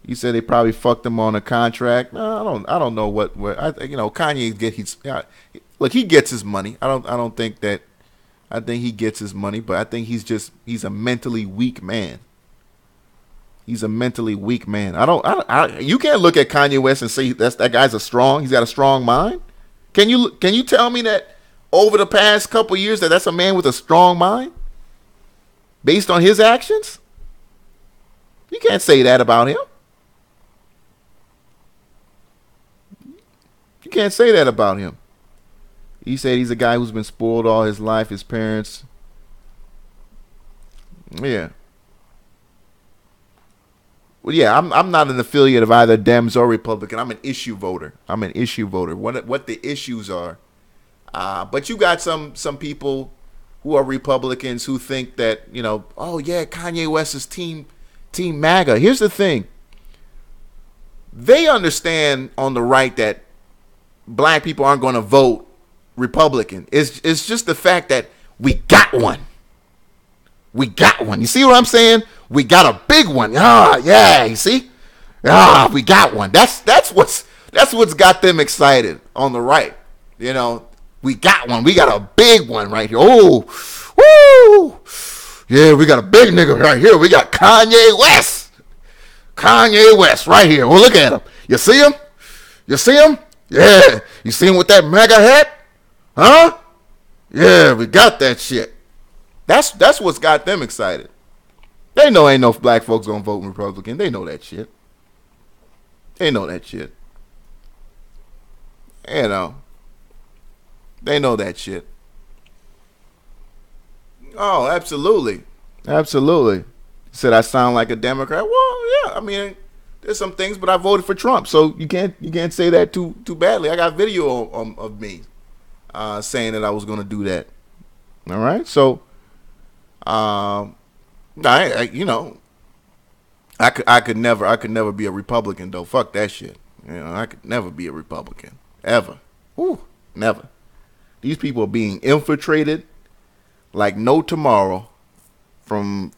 He said they probably fucked him on a contract. No, I don't know what Kanye he gets his money. I think he gets his money, but I think he's a mentally weak man. He's a mentally weak man. You can't look at Kanye West and say that guy's he's got a strong mind. Can you tell me that over the past couple years that's a man with a strong mind based on his actions? You can't say that about him. You can't say that about him. He said he's a guy who's been spoiled all his life. His parents. Yeah. Well, yeah, I'm not an affiliate of either Dems or Republican. I'm an issue voter. What the issues are. But you got some people who are Republicans who think that, oh yeah, Kanye West is team MAGA. Here's the thing. They understand on the right that black people aren't going to vote Republican. It's just the fact that we got one. You see what I'm saying? We got a big one. Yeah, you see? We got one. That's what's got them excited on the right. We got one. We got a big one right here. Oh, woo! Yeah, we got a big nigga right here. We got Kanye West right here. Well, look at him. You see him? You see him? Yeah. You see him with that MAGA hat? Huh? Yeah, we got that shit. That's what's got them excited. They know ain't no black folks gonna vote Republican. They know that shit. They know that shit. You know. They know that shit. Oh, absolutely. Absolutely. Said I sound like a Democrat. Well, yeah, I mean, there's some things, but I voted for Trump, so you can't say that too badly. I got video of me saying that I was gonna do that. All right, so I could never be a Republican though. Fuck that shit. You know, I could never be a Republican ever. Whew, never. These people are being infiltrated like no tomorrow from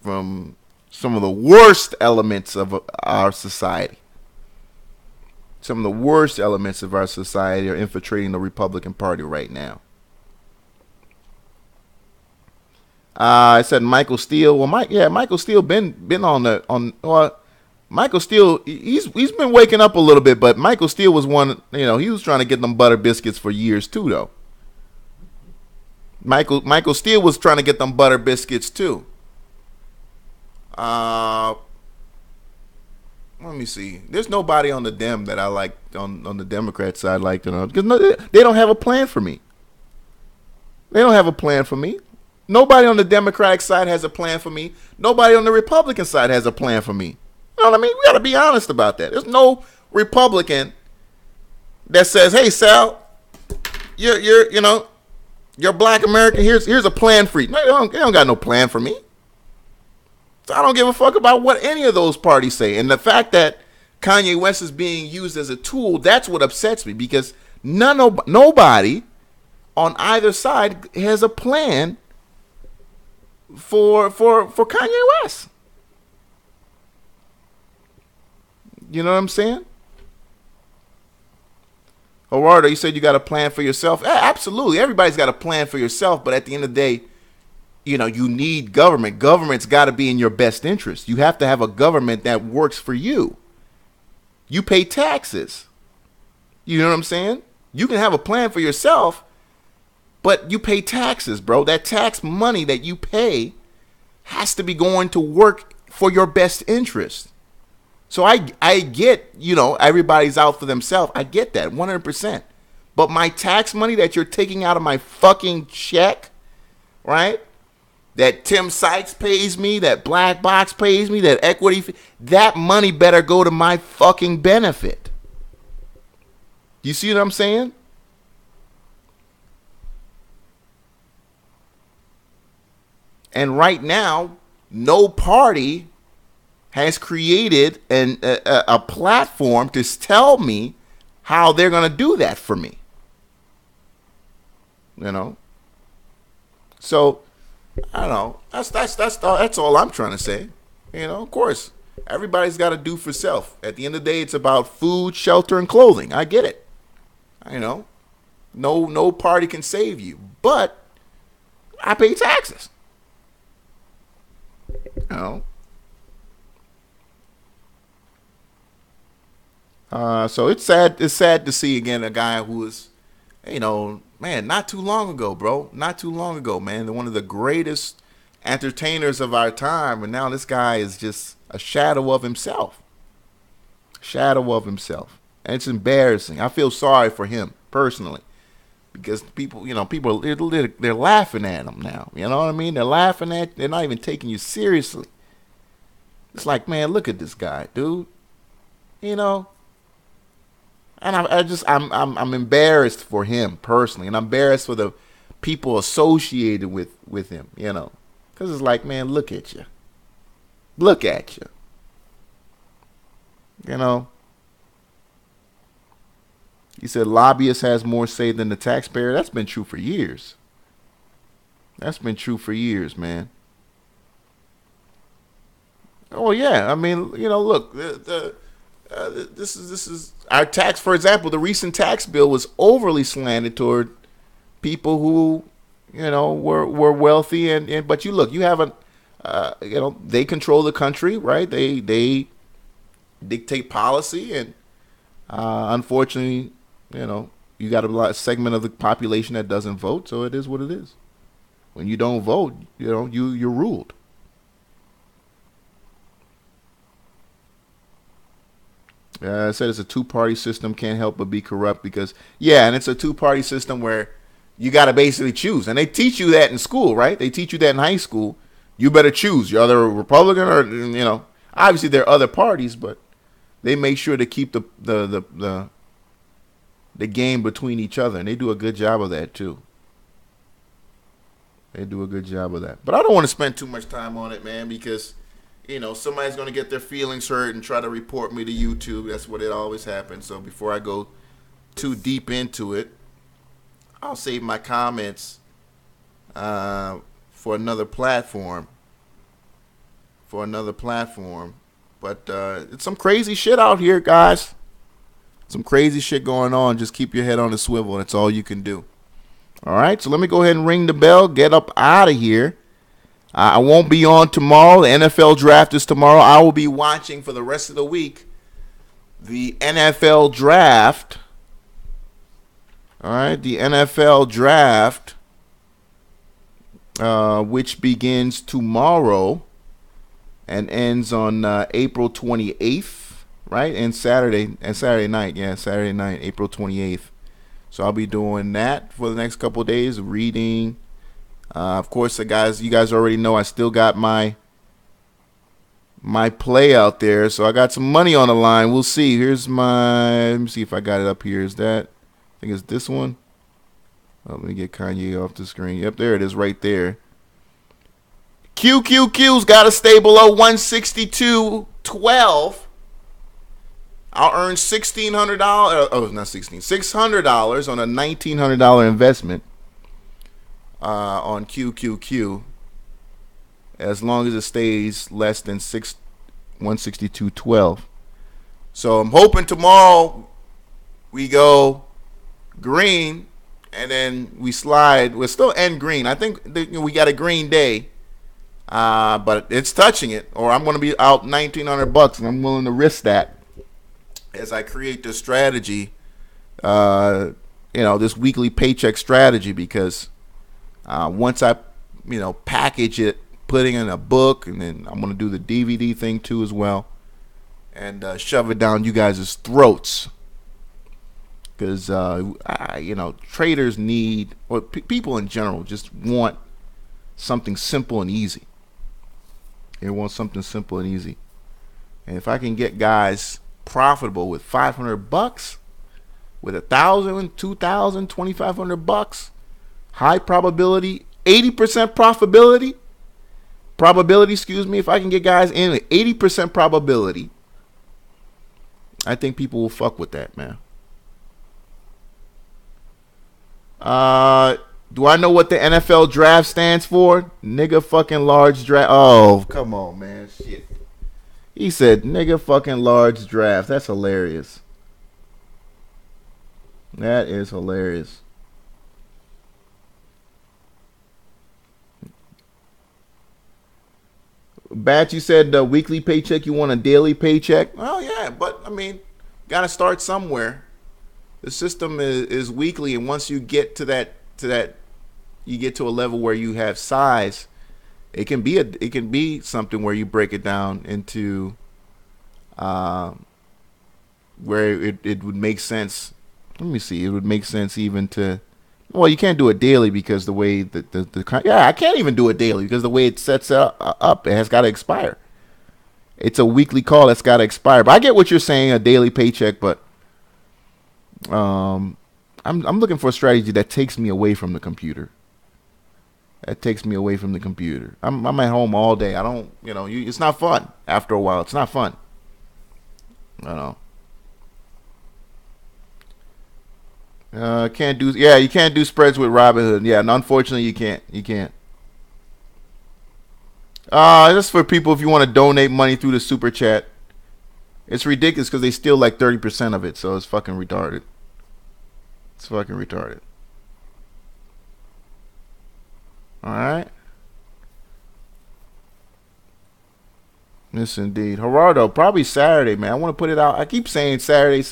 some of the worst elements of our society. Some of the worst elements of our society are infiltrating the Republican Party right now. I said Michael Steele. Well, Michael Steele been Michael Steele, he's been waking up a little bit, but Michael Steele was one. You know, he was trying to get them butter biscuits for years too, though. Michael Steele was trying to get them butter biscuits too. Let me see. There's nobody on the Dem that I like on the Democrat side like, you know, because they don't have a plan for me. They don't have a plan for me. Nobody on the Democratic side has a plan for me. Nobody on the Republican side has a plan for me. You know what I mean? We got to be honest about that. There's no Republican that says, "Hey, Sal, you're Black American. Here's a plan for you." No, they don't got no plan for me. So I don't give a fuck about what any of those parties say. And the fact that Kanye West is being used as a tool, that's what upsets me, because nobody on either side has a plan for Kanye West. You know what I'm saying? Gerardo, you said you got a plan for yourself. Yeah, absolutely. Everybody's got a plan for yourself, but at the end of the day, you know, you need government. Government's got to be in your best interest. You have to have a government that works for you. You pay taxes. You know what I'm saying? You can have a plan for yourself, but you pay taxes, bro. That tax money that you pay has to be going to work for your best interest. So I get, you know, everybody's out for themselves. I get that 100%. But my tax money that you're taking out of my fucking check, right? That Tim Sykes pays me, that Black Box pays me, that equity, that money better go to my fucking benefit. You see what I'm saying? And right now, no party has created a platform to tell me how they're going to do that for me. You know? So, I don't know. That's all I'm trying to say. You know, of course, everybody's got to do for self. At the end of the day, it's about food, shelter, and clothing. I get it. You know, no party can save you, but I pay taxes. You know. So it's sad to see again a guy who is, you know, man, not too long ago, man, one of the greatest entertainers of our time, and now this guy is just a shadow of himself. And it's embarrassing. I feel sorry for him personally, because people, they're laughing at him now. You know what I mean? They're not even taking you seriously. It's like, man, look at this guy, dude. You know. And I'm embarrassed for him personally, and I'm embarrassed for the people associated with him, you know, because it's like, man, look at you, you know. He said lobbyist has more say than the taxpayer. That's been true for years. Man. Oh yeah, I mean, you know, look, this is our tax. For example, the recent tax bill was overly slanted toward people who, you know, were wealthy, and but you have they control the country, right? They dictate policy, and Unfortunately, you got a segment of the population that doesn't vote, so it is what it is. When you don't vote, you're ruled. I said it's a two-party system, can't help but be corrupt because, and it's a two-party system where you got to basically choose. And they teach you that in school, right? They teach you that in high school. You better choose. You're either a Republican or, obviously there are other parties, but they make sure to keep the game between each other. And they do a good job of that, too. They do a good job of that. But I don't want to spend too much time on it, man, because, somebody's going to get their feelings hurt and try to report me to YouTube. That's what it always happens. So before I go too deep into it, I'll save my comments for another platform. But it's some crazy shit out here, guys. Some crazy shit going on. Just keep your head on the swivel. That's all you can do. All right, so let me go ahead and ring the bell, get up out of here. I won't be on tomorrow. The NFL draft is tomorrow. I will be watching for the rest of the week the NFL draft. All right, the NFL draft, which begins tomorrow and ends on April 28th, right? And Saturday night. Yeah, Saturday night, April 28th. So I'll be doing that for the next couple of days, reading. Of course, you guys already know I still got my play out there. So I got some money on the line. We'll see. Let me see if I got it up here. Is that, I think it's this one. Oh, let me get Kanye off the screen. Yep, there it is right there. QQQ's got to stay below 162.12. I'll earn $600 on a $1,900 investment on QQQ as long as it stays less than 162.12. So I'm hoping tomorrow we go green and then we slide. We'll still end green. I think we got a green day, but it's touching it, or I'm going to be out $1,900, and I'm willing to risk that as I create this strategy, this weekly paycheck strategy, because once I, package it, putting in a book, and then I'm going to do the DVD thing too as well, and shove it down you guys' throats, because, traders need, or people in general just want something simple and easy. They want something simple and easy. And if I can get guys profitable with $500, with $1,000, $2,000, $2,500, high probability, 80% probability, if I can get guys in with 80% probability, I think people will fuck with that, man. Do I know what the NFL draft stands for? Nigga fucking large draft. Oh, come on, man. Shit. He said, nigga fucking large draft. That's hilarious. That is hilarious. Bat, you said weekly paycheck. You want a daily paycheck? Oh, yeah. But, got to start somewhere. The system is weekly. And once you get to that, you get to a level where you have size. It can be something where you break it down into where it would make sense. Let me see. It would make sense even to. Well, you can't do it daily because the way I can't even do it daily because the way it sets up, it has got to expire. It's a weekly call that's got to expire. But I get what you're saying, a daily paycheck. But I'm looking for a strategy that takes me away from the computer. I'm at home all day. I don't, it's not fun after a while. It's not fun. I know. You can't do spreads with Robinhood. Yeah, and unfortunately you can't. Just for people if you want to donate money through the super chat. It's ridiculous because they steal like 30% of it, so it's fucking retarded. All right. Yes, indeed. Gerardo, probably Saturday, man. I want to put it out. I keep saying Saturday.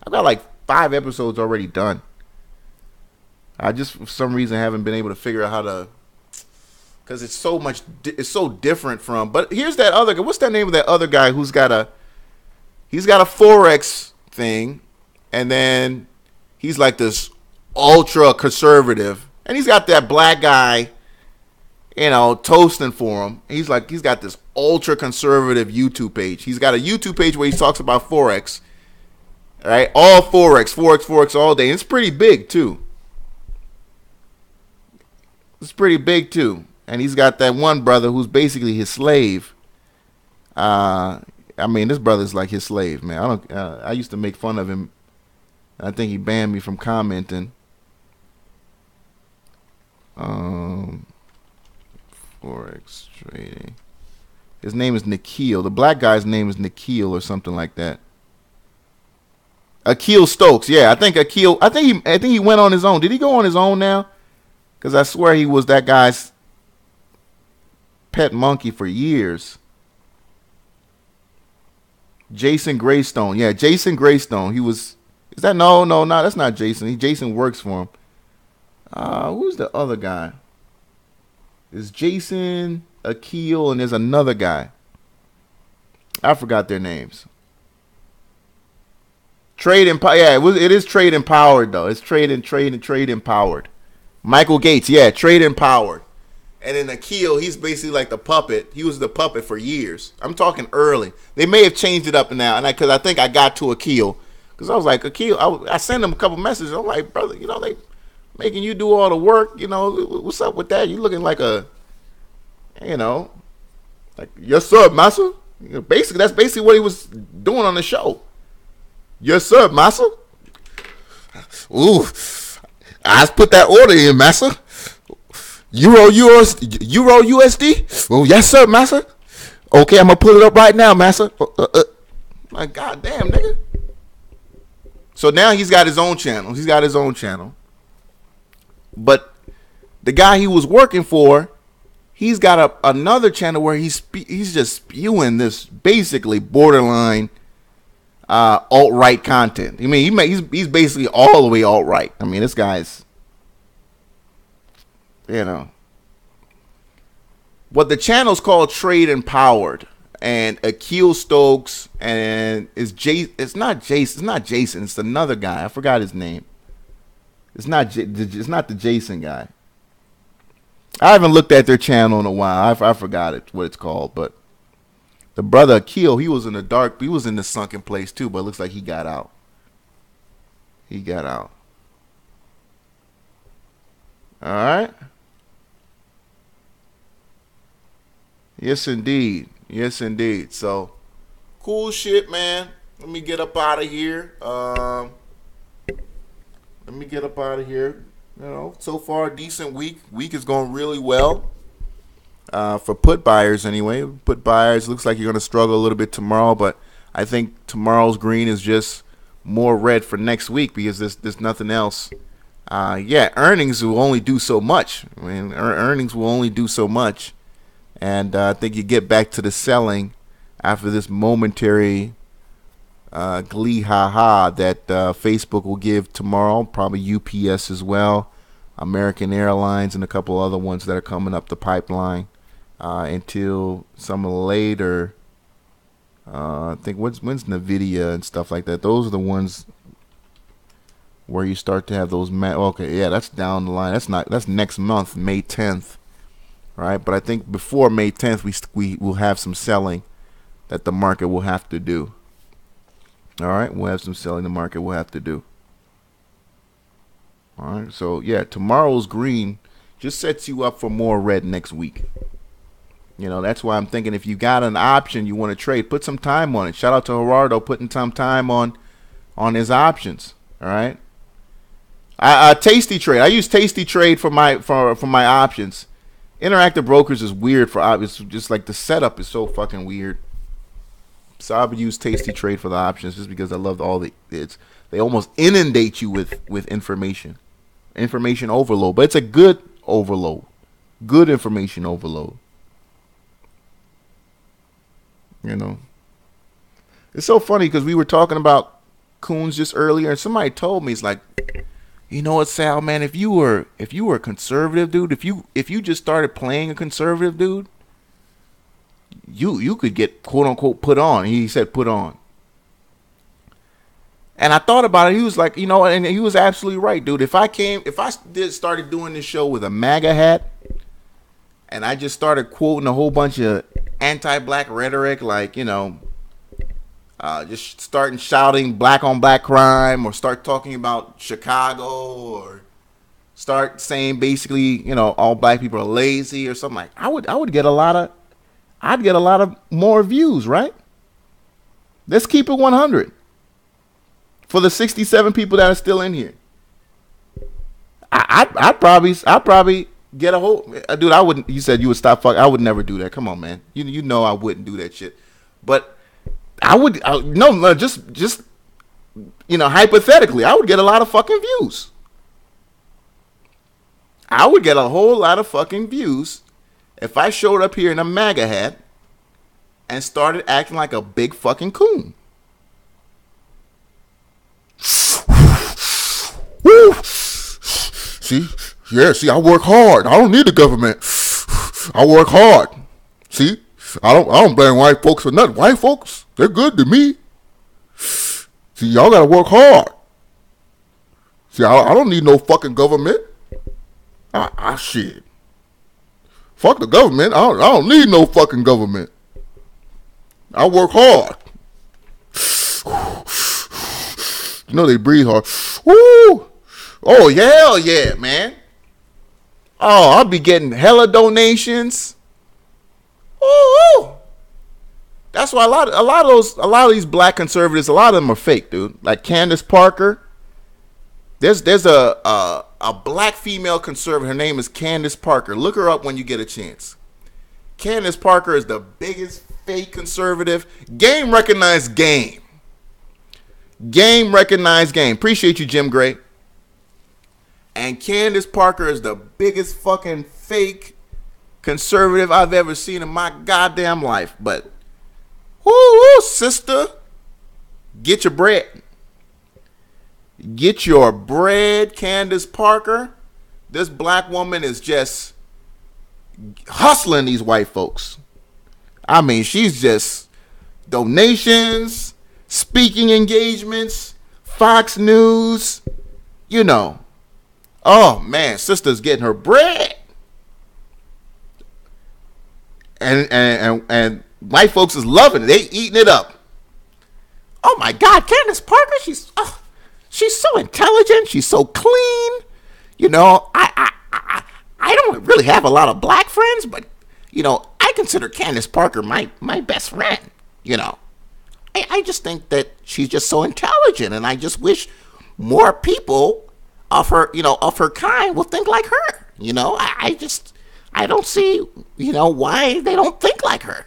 I've got like 5 episodes already done. I just, for some reason, haven't been able to figure out how to, because it's so different from. But here's that other guy. What's that name of that other guy who's got a Forex thing, and then he's like this ultra conservative, and he's got that black guy, toasting for him. He's got this ultra conservative YouTube page. He's got a YouTube page where he talks about Forex, right? All Forex all day. And it's pretty big too. And he's got that one brother who's basically his slave. This brother's like his slave, man. I used to make fun of him. I think he banned me from commenting. Forex trading. His name is Nikhil. The black guy's name is Nikhil or something like that. Akil Stokes. Yeah, I think he went on his own. Did he go on his own now? Because I swear he was that guy's pet monkey for years. Jason Greystone. Yeah, Jason Greystone. No, that's not Jason. Jason works for him. Who's the other guy? There's Jason, Akil, and there's another guy. I forgot their names. Trade is Trade Empowered though. It's Trade Empowered. Michael Gates, yeah, Trade Empowered. And then Akil, he's basically like the puppet. He was the puppet for years. I'm talking early. They may have changed it up now, because I think I got to Akil, because I was like, Akil, I sent him a couple messages. I'm like, brother, they making you do all the work. What's up with that? You looking like like, yes sir, massa. Basically, that's basically what he was doing on the show. Yes sir, massa. Ooh, I just put that order in, massa. Euro USD. Oh yes sir, massa. Okay, I'm gonna put it up right now, massa. My goddamn nigga. So now he's got his own channel. But the guy he was working for, he's got another channel where he's just spewing this basically borderline alt-right content. He's basically all the way alt-right. This guy's, what the channel's called Trade Empowered, and Akil Stokes, and it's not Jason. It's another guy. I forgot his name. It's not the Jason guy. I haven't looked at their channel in a while. I forgot what it's called. But the brother Akil, he was in the sunken place too, but it looks like he got out. All right. Yes, indeed. So, cool shit, man. Let me get up out of here. So far, decent week. Week is going really well. For put buyers, anyway. Put buyers, looks like you're going to struggle a little bit tomorrow, but I think tomorrow's green is just more red for next week because there's nothing else. Earnings will only do so much. Earnings will only do so much. And I think you get back to the selling after this momentary glee ha-ha that Facebook will give tomorrow, probably UPS as well, American Airlines, and a couple other ones that are coming up the pipeline until some later. I think when's NVIDIA and stuff like that. Those are the ones where you start to have those. That's down the line. That's next month, May 10th. Right, but I think before May 10th, we will have some selling that the market will have to do. All right, we'll have some selling the market will have to do. All right, so tomorrow's green just sets you up for more red next week. That's why I'm thinking if you got an option you want to trade, put some time on it. Shout out to Gerardo putting some time on his options. All right, Tasty Trade. I use Tasty Trade for my options. Interactive Brokers is weird it's just like the setup is so fucking weird. So I would use Tasty Trade for the options just because I love they almost inundate you with information overload, but it's a good overload, good information overload. You know, it's so funny because we were talking about coons just earlier, and somebody told me, it's like, you know what, Sal, man, if you were a conservative dude, if you just started playing a conservative dude, you could get quote unquote put on. He said put on. And I thought about it. He was like, you know, and he was absolutely right, dude. If I started doing this show with a MAGA hat, and I just started quoting a whole bunch of anti-black rhetoric, like, you know, just starting shouting black on black crime, or start talking about Chicago, or start saying basically, you know, all black people are lazy or something, like, I'd get a lot of more views, right? Let's keep it 100. For the 67 people that are still in here, I'd probably get a whole dude. I wouldn't. You said you would stop fucking. I would never do that. Come on, man. You know I wouldn't do that shit. But I would. No, just you know, hypothetically, I would get a lot of fucking views. I would get a whole lot of fucking views if I showed up here in a MAGA hat and started acting like a big fucking coon. Woo! See, I work hard. I don't need the government. I work hard. See, I don't blame white folks for nothing. White folks, they're good to me. See, y'all gotta work hard. See, I don't need no fucking government. Shit. Fuck the government. I don't need no fucking government. I work hard. You know they breathe hard. Woo! Oh, hell yeah, man. Oh, I'll be getting hella donations. Woo! That's why a lot of these black conservatives, a lot of them are fake, dude. Like Candace Parker. There's a black female conservative. Her name is Candace Parker. Look her up when you get a chance. Candace Parker is the biggest fake conservative. Game recognized game. Game recognized game. Appreciate you, Jim Gray. And Candace Parker is the biggest fucking fake conservative I've ever seen in my goddamn life. But, whoo, sister, get your bread. Get your bread, Candace Parker. This black woman is just hustling these white folks. I mean, she's just donations, speaking engagements, Fox News, you know. Oh, man, sister's getting her bread. And white folks is loving it. They eating it up. Oh, my God, Candace Parker, she's so intelligent. She's so clean. You know, I don't really have a lot of black friends, but, you know, I consider Candace Parker my best friend, you know. I just think that she's just so intelligent, and I just wish more people of her, you know, of her kind will think like her. You know, I don't see, you know, why they don't think like her.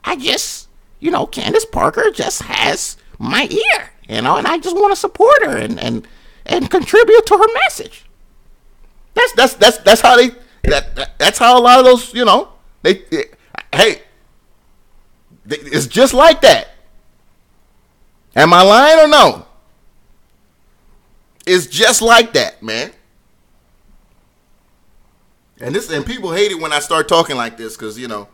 I just, you know, Candace Parker just has my ear, you know, and I just want to support her and contribute to her message. That's how that's how a lot of those, you know, it's just like that. Am I lying or no? It's just like that, man. And people hate it when I start talking like this, because, you know,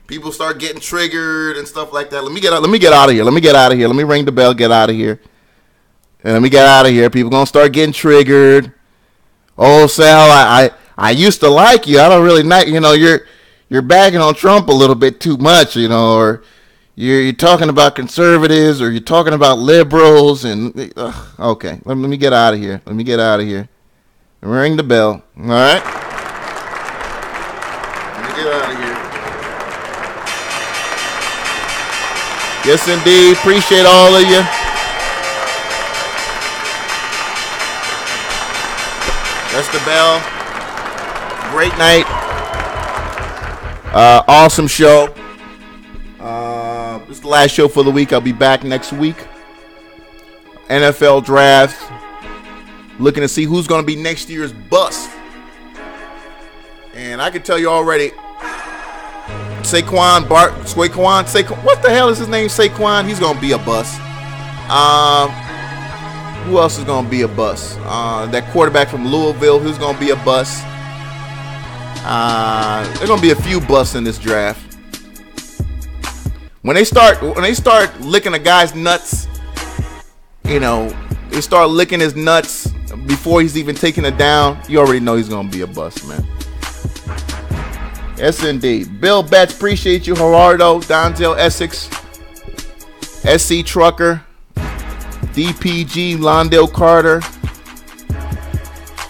people start getting triggered and stuff like that. Let me get out of here. Let me ring the bell, get out of here. And let me get out of here. People gonna start getting triggered. Oh, Sal, I used to like you. I don't really like, you know, you're bagging on Trump a little bit too much, you know, or you're talking about conservatives, or you're talking about liberals, and okay, let me get out of here. Ring the bell. All right. Let me get out of here. Yes, indeed. Appreciate all of you. That's the bell. Great night. Awesome show. This is the last show for the week. I'll be back next week. NFL draft. Looking to see who's going to be next year's bust. And I can tell you already, Saquon. What the hell is his name? Saquon. He's gonna be a bust. Who else is gonna be a bust? That quarterback from Louisville, who's gonna be a bust. There's gonna be a few busts in this draft. When they start licking a guy's nuts, they start licking his nuts before he's even taking it down, you already know he's gonna be a bust, man. Yes, indeed. Bill Betts, appreciate you. Gerardo, Donzel Essex, SC Trucker, DPG, Londale Carter,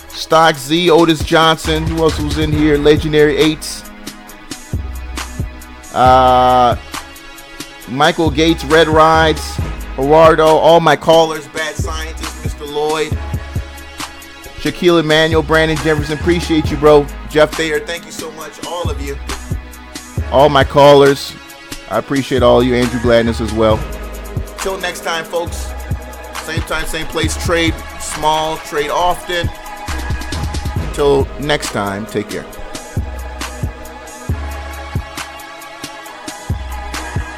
Stock Z, Otis Johnson. Who else was in here? Legendary Eights. Michael Gates, Red Rides, Gerardo, all my callers, Bad Scientist, Mr. Lloyd, Shaquille Emmanuel, Brandon Jefferson, appreciate you, bro. Jeff Thayer, thank you so much, all of you. All my callers, I appreciate all you. Andrew Gladness as well. Till next time, folks. Same time, same place. Trade small, trade often. Until next time, take care.